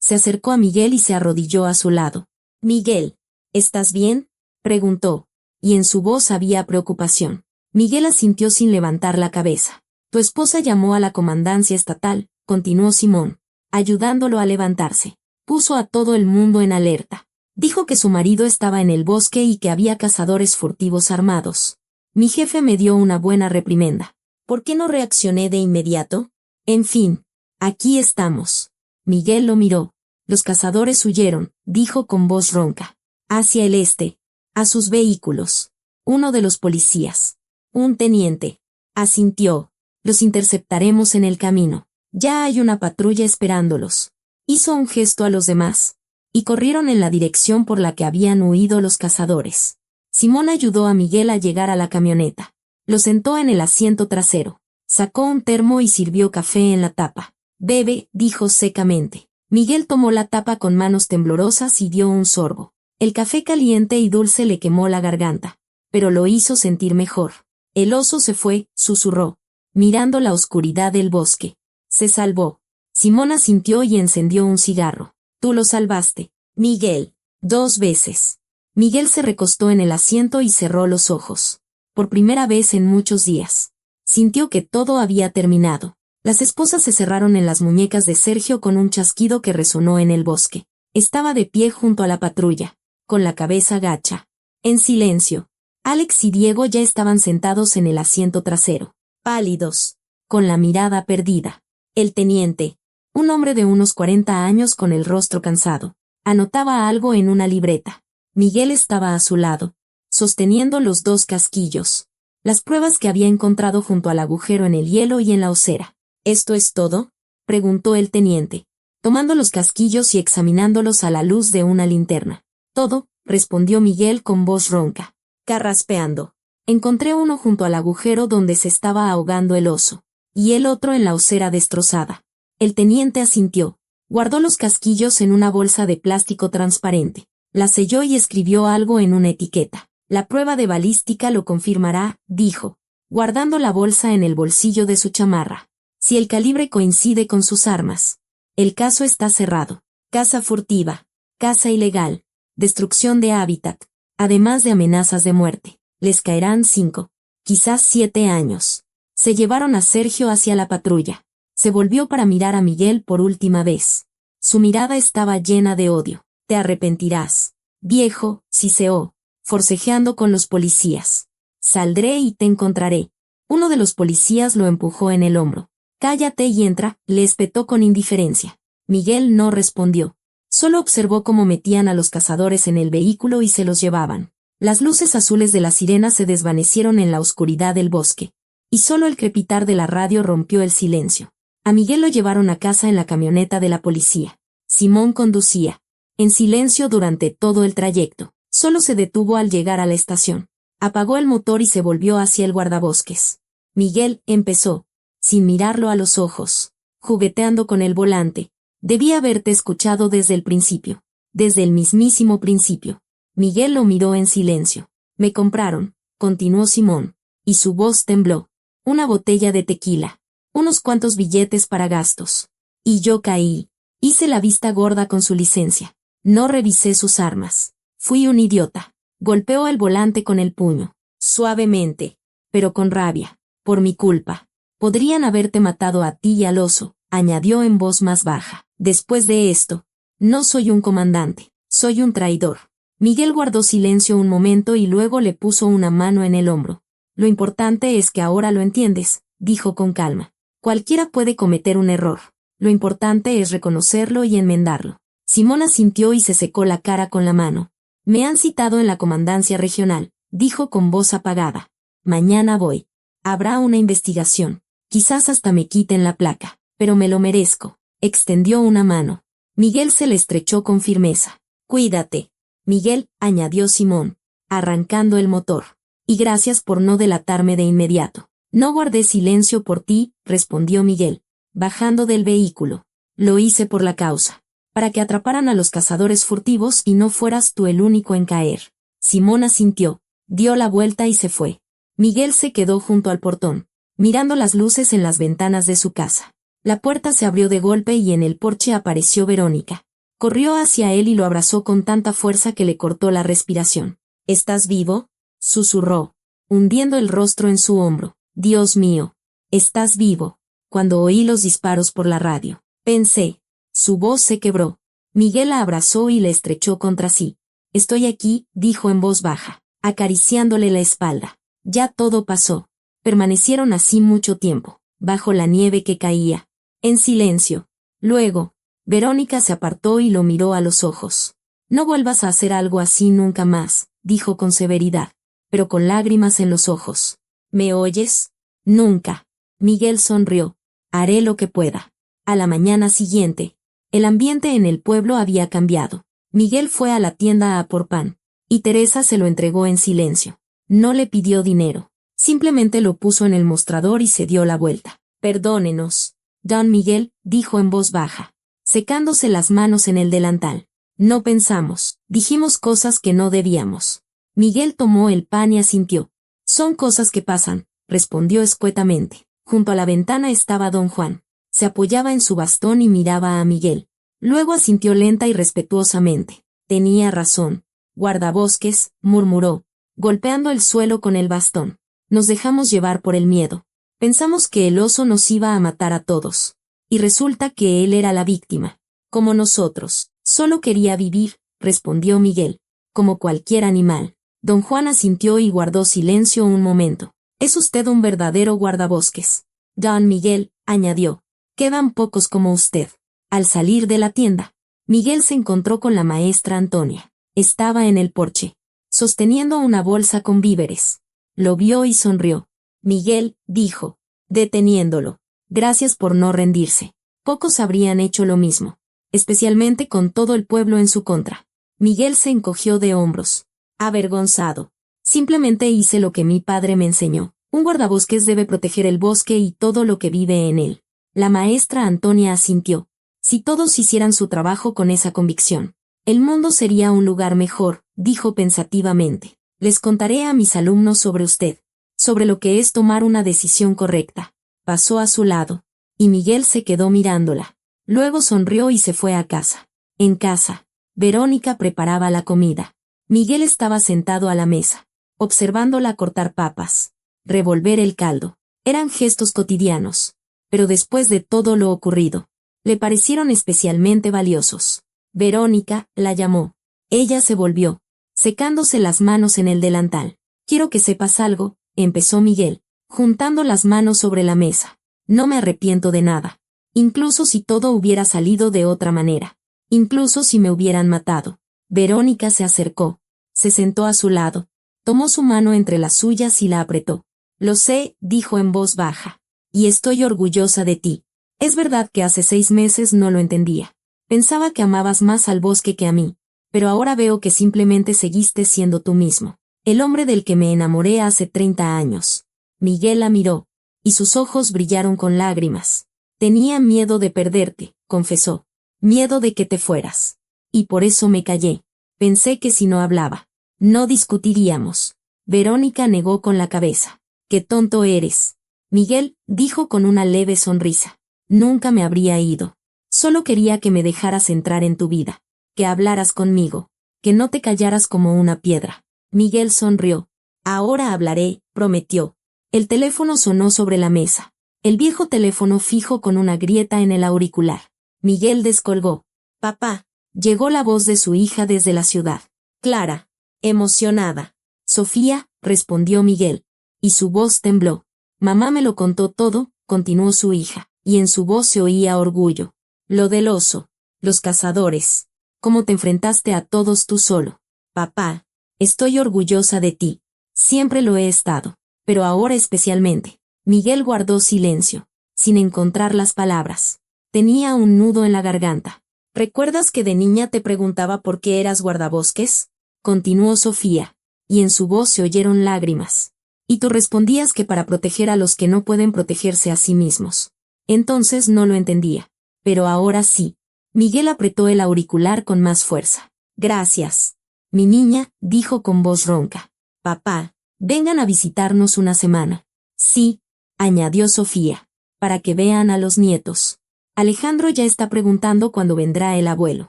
Se acercó a Miguel y se arrodilló a su lado. «Miguel, ¿estás bien?», preguntó, y en su voz había preocupación. Miguel asintió sin levantar la cabeza. «Tu esposa llamó a la comandancia estatal», continuó Simón, ayudándolo a levantarse. Puso a todo el mundo en alerta. Dijo que su marido estaba en el bosque y que había cazadores furtivos armados. Mi jefe me dio una buena reprimenda. ¿Por qué no reaccioné de inmediato? En fin, aquí estamos. Miguel lo miró. Los cazadores huyeron, dijo con voz ronca. Hacia el este. A sus vehículos. Uno de los policías. Un teniente. Asintió. Los interceptaremos en el camino. Ya hay una patrulla esperándolos. Hizo un gesto a los demás. Y corrieron en la dirección por la que habían huido los cazadores. Simón ayudó a Miguel a llegar a la camioneta. Lo sentó en el asiento trasero. Sacó un termo y sirvió café en la tapa. «Bebe», dijo secamente. Miguel tomó la tapa con manos temblorosas y dio un sorbo. El café caliente y dulce le quemó la garganta, pero lo hizo sentir mejor. «El oso se fue», susurró, mirando la oscuridad del bosque. «Se salvó». Simón asintió y encendió un cigarro. «Tú lo salvaste, Miguel». 2 veces. Miguel se recostó en el asiento y cerró los ojos. Por primera vez en muchos días. Sintió que todo había terminado. Las esposas se cerraron en las muñecas de Sergio con un chasquido que resonó en el bosque. Estaba de pie junto a la patrulla, con la cabeza gacha. En silencio. Alex y Diego ya estaban sentados en el asiento trasero, pálidos, con la mirada perdida. El teniente, un hombre de unos 40 años con el rostro cansado, anotaba algo en una libreta. Miguel estaba a su lado, sosteniendo los 2 casquillos, las pruebas que había encontrado junto al agujero en el hielo y en la osera. «¿Esto es todo?», preguntó el teniente, tomando los casquillos y examinándolos a la luz de una linterna. «Todo», respondió Miguel con voz ronca, carraspeando. «Encontré uno junto al agujero donde se estaba ahogando el oso, y el otro en la osera destrozada». El teniente asintió. Guardó los casquillos en una bolsa de plástico transparente. La selló y escribió algo en una etiqueta. «La prueba de balística lo confirmará», dijo, guardando la bolsa en el bolsillo de su chamarra. «Si el calibre coincide con sus armas. El caso está cerrado. Caza furtiva, caza ilegal, destrucción de hábitat, además de amenazas de muerte. Les caerán 5, quizás 7 años». Se llevaron a Sergio hacia la patrulla. Se volvió para mirar a Miguel por última vez. Su mirada estaba llena de odio. «Te arrepentirás, viejo», siseó, forcejeando con los policías. «Saldré y te encontraré». Uno de los policías lo empujó en el hombro. «Cállate y entra», le espetó con indiferencia. Miguel no respondió. Solo observó cómo metían a los cazadores en el vehículo y se los llevaban. Las luces azules de la sirena se desvanecieron en la oscuridad del bosque. Y solo el crepitar de la radio rompió el silencio. A Miguel lo llevaron a casa en la camioneta de la policía. Simón conducía. En silencio durante todo el trayecto. Solo se detuvo al llegar a la estación. Apagó el motor y se volvió hacia el guardabosques. «Miguel», empezó, sin mirarlo a los ojos, jugueteando con el volante. «Debí haberte escuchado desde el principio. Desde el mismísimo principio». Miguel lo miró en silencio. «Me compraron», continuó Simón, y su voz tembló. «Una botella de tequila. Unos cuantos billetes para gastos. Y yo caí. Hice la vista gorda con su licencia. No revisé sus armas. Fui un idiota». Golpeó el volante con el puño. Suavemente, pero con rabia. «Por mi culpa. Podrían haberte matado a ti y al oso», añadió en voz más baja. «Después de esto, no soy un comandante. Soy un traidor». Miguel guardó silencio un momento y luego le puso una mano en el hombro. «Lo importante es que ahora lo entiendes», dijo con calma. «Cualquiera puede cometer un error. Lo importante es reconocerlo y enmendarlo». Simón asintió y se secó la cara con la mano. «Me han citado en la comandancia regional», dijo con voz apagada. «Mañana voy. Habrá una investigación. Quizás hasta me quiten la placa, pero me lo merezco». Extendió una mano. Miguel se le estrechó con firmeza. «Cuídate, Miguel», añadió Simón, arrancando el motor. «Y gracias por no delatarme de inmediato». «No guardé silencio por ti», respondió Miguel, bajando del vehículo. «Lo hice por la causa. para que atraparan a los cazadores furtivos y no fueras tú el único en caer. Simón asintió, dio la vuelta y se fue. Miguel se quedó junto al portón, mirando las luces en las ventanas de su casa. La puerta se abrió de golpe y en el porche apareció Verónica. Corrió hacia él y lo abrazó con tanta fuerza que le cortó la respiración. ¿Estás vivo?, susurró, hundiendo el rostro en su hombro. Dios mío, ¿estás vivo? Cuando oí los disparos por la radio, pensé. Su voz se quebró. Miguel la abrazó y le estrechó contra sí. Estoy aquí, dijo en voz baja, acariciándole la espalda. Ya todo pasó. Permanecieron así mucho tiempo, bajo la nieve que caía, en silencio. Luego, Verónica se apartó y lo miró a los ojos. No vuelvas a hacer algo así nunca más, dijo con severidad, pero con lágrimas en los ojos. ¿Me oyes? Nunca. Miguel sonrió. Haré lo que pueda. A la mañana siguiente, el ambiente en el pueblo había cambiado. Miguel fue a la tienda a por pan, y Teresa se lo entregó en silencio. No le pidió dinero. Simplemente lo puso en el mostrador y se dio la vuelta. Perdónenos, don Miguel, dijo en voz baja, secándose las manos en el delantal. No pensamos, dijimos cosas que no debíamos. Miguel tomó el pan y asintió. Son cosas que pasan, respondió escuetamente. Junto a la ventana estaba don Juan. Se apoyaba en su bastón y miraba a Miguel. Luego asintió lenta y respetuosamente. Tenía razón. Guardabosques, murmuró, golpeando el suelo con el bastón. Nos dejamos llevar por el miedo. Pensamos que el oso nos iba a matar a todos. Y resulta que él era la víctima. Como nosotros. Solo quería vivir, respondió Miguel. Como cualquier animal. Don Juan asintió y guardó silencio un momento. Es usted un verdadero guardabosques. Don Miguel, añadió. Quedan pocos como usted. Al salir de la tienda, Miguel se encontró con la maestra Antonia. Estaba en el porche, sosteniendo una bolsa con víveres. Lo vio y sonrió. Miguel, dijo, deteniéndolo. Gracias por no rendirse. Pocos habrían hecho lo mismo, especialmente con todo el pueblo en su contra. Miguel se encogió de hombros, avergonzado. Simplemente hice lo que mi padre me enseñó. Un guardabosques debe proteger el bosque y todo lo que vive en él. La maestra Antonia asintió. Si todos hicieran su trabajo con esa convicción, el mundo sería un lugar mejor, dijo pensativamente. Les contaré a mis alumnos sobre usted, sobre lo que es tomar una decisión correcta. Pasó a su lado, y Miguel se quedó mirándola. Luego sonrió y se fue a casa. En casa, Verónica preparaba la comida. Miguel estaba sentado a la mesa, observándola cortar papas, revolver el caldo. Eran gestos cotidianos, pero después de todo lo ocurrido, le parecieron especialmente valiosos. Verónica la llamó. Ella se volvió, secándose las manos en el delantal. Quiero que sepas algo, empezó Miguel, juntando las manos sobre la mesa. No me arrepiento de nada. Incluso si todo hubiera salido de otra manera. Incluso si me hubieran matado. Verónica se acercó, se sentó a su lado, tomó su mano entre las suyas y la apretó. Lo sé, dijo en voz baja. Y estoy orgullosa de ti. Es verdad que hace 6 meses no lo entendía. Pensaba que amabas más al bosque que a mí, pero ahora veo que simplemente seguiste siendo tú mismo. El hombre del que me enamoré hace 30 años. Miguel la miró, y sus ojos brillaron con lágrimas. Tenía miedo de perderte, confesó. Miedo de que te fueras. Y por eso me callé. Pensé que si no hablaba, no discutiríamos. Verónica negó con la cabeza. ¡Qué tonto eres! Miguel, dijo con una leve sonrisa. Nunca me habría ido. Solo quería que me dejaras entrar en tu vida, que hablaras conmigo, que no te callaras como una piedra. Miguel sonrió. Ahora hablaré, prometió. El teléfono sonó sobre la mesa. El viejo teléfono fijo con una grieta en el auricular. Miguel descolgó. Papá. Llegó la voz de su hija desde la ciudad. Clara. Emocionada. Sofía, respondió Miguel. Y su voz tembló. Mamá me lo contó todo, continuó su hija, y en su voz se oía orgullo. Lo del oso. Los cazadores. Cómo te enfrentaste a todos tú solo. Papá. Estoy orgullosa de ti. Siempre lo he estado. Pero ahora especialmente. Miguel guardó silencio, sin encontrar las palabras. Tenía un nudo en la garganta. ¿Recuerdas que de niña te preguntaba por qué eras guardabosques? Continuó Sofía, y en su voz se oyeron lágrimas. Y tú respondías que para proteger a los que no pueden protegerse a sí mismos. Entonces no lo entendía. Pero ahora sí. Miguel apretó el auricular con más fuerza. Gracias. Mi niña, dijo con voz ronca. Papá, vengan a visitarnos una semana. Sí, añadió Sofía, para que vean a los nietos. Alejandro ya está preguntando cuándo vendrá el abuelo.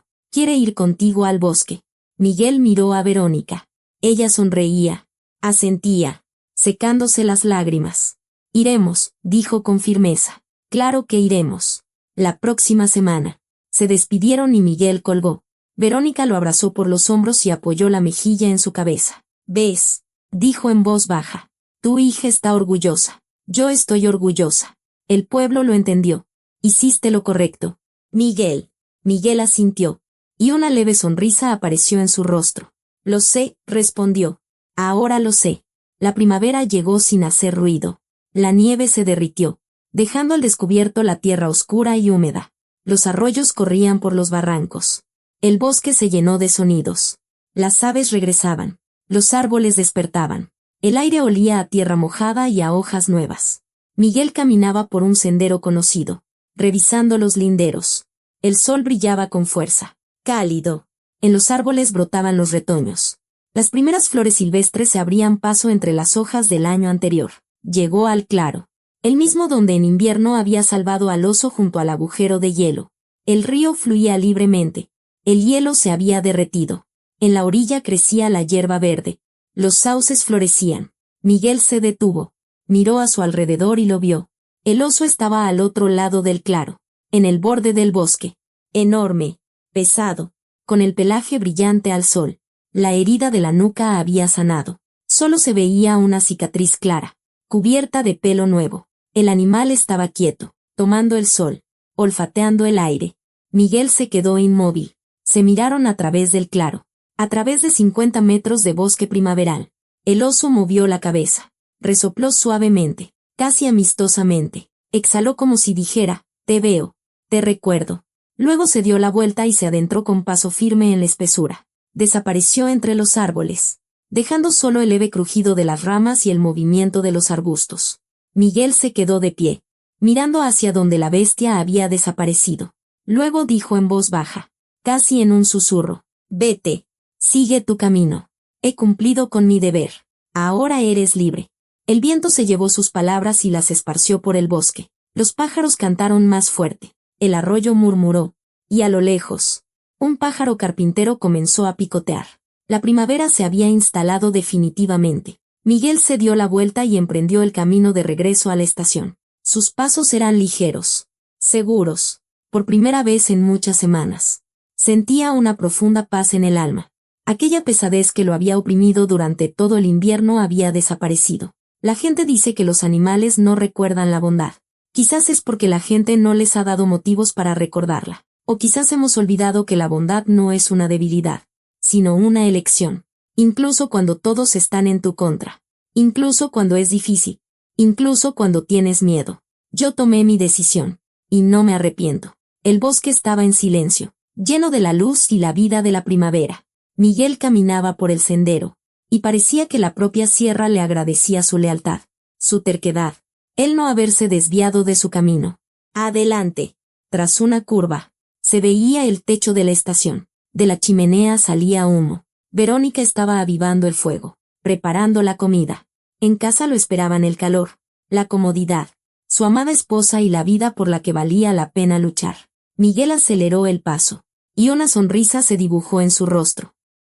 ¿Quiere ir contigo al bosque? Miguel miró a Verónica. Ella sonreía, asentía, secándose las lágrimas. Iremos, dijo con firmeza. Claro que iremos. La próxima semana. Se despidieron y Miguel colgó. Verónica lo abrazó por los hombros y apoyó la mejilla en su cabeza. ¿Ves? Dijo en voz baja. Tu hija está orgullosa. Yo estoy orgullosa. El pueblo lo entendió. Hiciste lo correcto. Miguel. Miguel asintió. Y una leve sonrisa apareció en su rostro. Lo sé, respondió. Ahora lo sé. La primavera llegó sin hacer ruido. La nieve se derritió, dejando al descubierto la tierra oscura y húmeda. Los arroyos corrían por los barrancos. El bosque se llenó de sonidos. Las aves regresaban. Los árboles despertaban. El aire olía a tierra mojada y a hojas nuevas. Miguel caminaba por un sendero conocido, revisando los linderos. El sol brillaba con fuerza, cálido. En los árboles brotaban los retoños. Las primeras flores silvestres se abrían paso entre las hojas del año anterior. Llegó al claro, el mismo donde en invierno había salvado al oso junto al agujero de hielo. El río fluía libremente. El hielo se había derretido. En la orilla crecía la hierba verde. Los sauces florecían. Miguel se detuvo. Miró a su alrededor y lo vio. El oso estaba al otro lado del claro, en el borde del bosque. Enorme, pesado, con el pelaje brillante al sol. La herida de la nuca había sanado. Solo se veía una cicatriz clara, cubierta de pelo nuevo. El animal estaba quieto, tomando el sol, olfateando el aire. Miguel se quedó inmóvil. Se miraron a través del claro, a través de 50 metros de bosque primaveral. El oso movió la cabeza, resopló suavemente, casi amistosamente. Exhaló como si dijera, te veo, te recuerdo. Luego se dio la vuelta y se adentró con paso firme en la espesura. Desapareció entre los árboles, dejando solo el leve crujido de las ramas y el movimiento de los arbustos. Miguel se quedó de pie, mirando hacia donde la bestia había desaparecido. Luego dijo en voz baja, casi en un susurro, vete, sigue tu camino. He cumplido con mi deber. Ahora eres libre. El viento se llevó sus palabras y las esparció por el bosque. Los pájaros cantaron más fuerte. El arroyo murmuró. Y a lo lejos, un pájaro carpintero comenzó a picotear. La primavera se había instalado definitivamente. Miguel se dio la vuelta y emprendió el camino de regreso a la estación. Sus pasos eran ligeros, seguros, por primera vez en muchas semanas. Sentía una profunda paz en el alma. Aquella pesadez que lo había oprimido durante todo el invierno había desaparecido. La gente dice que los animales no recuerdan la bondad. Quizás es porque la gente no les ha dado motivos para recordarla. O quizás hemos olvidado que la bondad no es una debilidad, sino una elección. Incluso cuando todos están en tu contra. Incluso cuando es difícil. Incluso cuando tienes miedo. Yo tomé mi decisión. Y no me arrepiento. El bosque estaba en silencio, lleno de la luz y la vida de la primavera. Miguel caminaba por el sendero, y parecía que la propia sierra le agradecía su lealtad, su terquedad, el no haberse desviado de su camino. Adelante. Tras una curva, se veía el techo de la estación. De la chimenea salía humo. Verónica estaba avivando el fuego, preparando la comida. En casa lo esperaban el calor, la comodidad, su amada esposa y la vida por la que valía la pena luchar. Miguel aceleró el paso, y una sonrisa se dibujó en su rostro.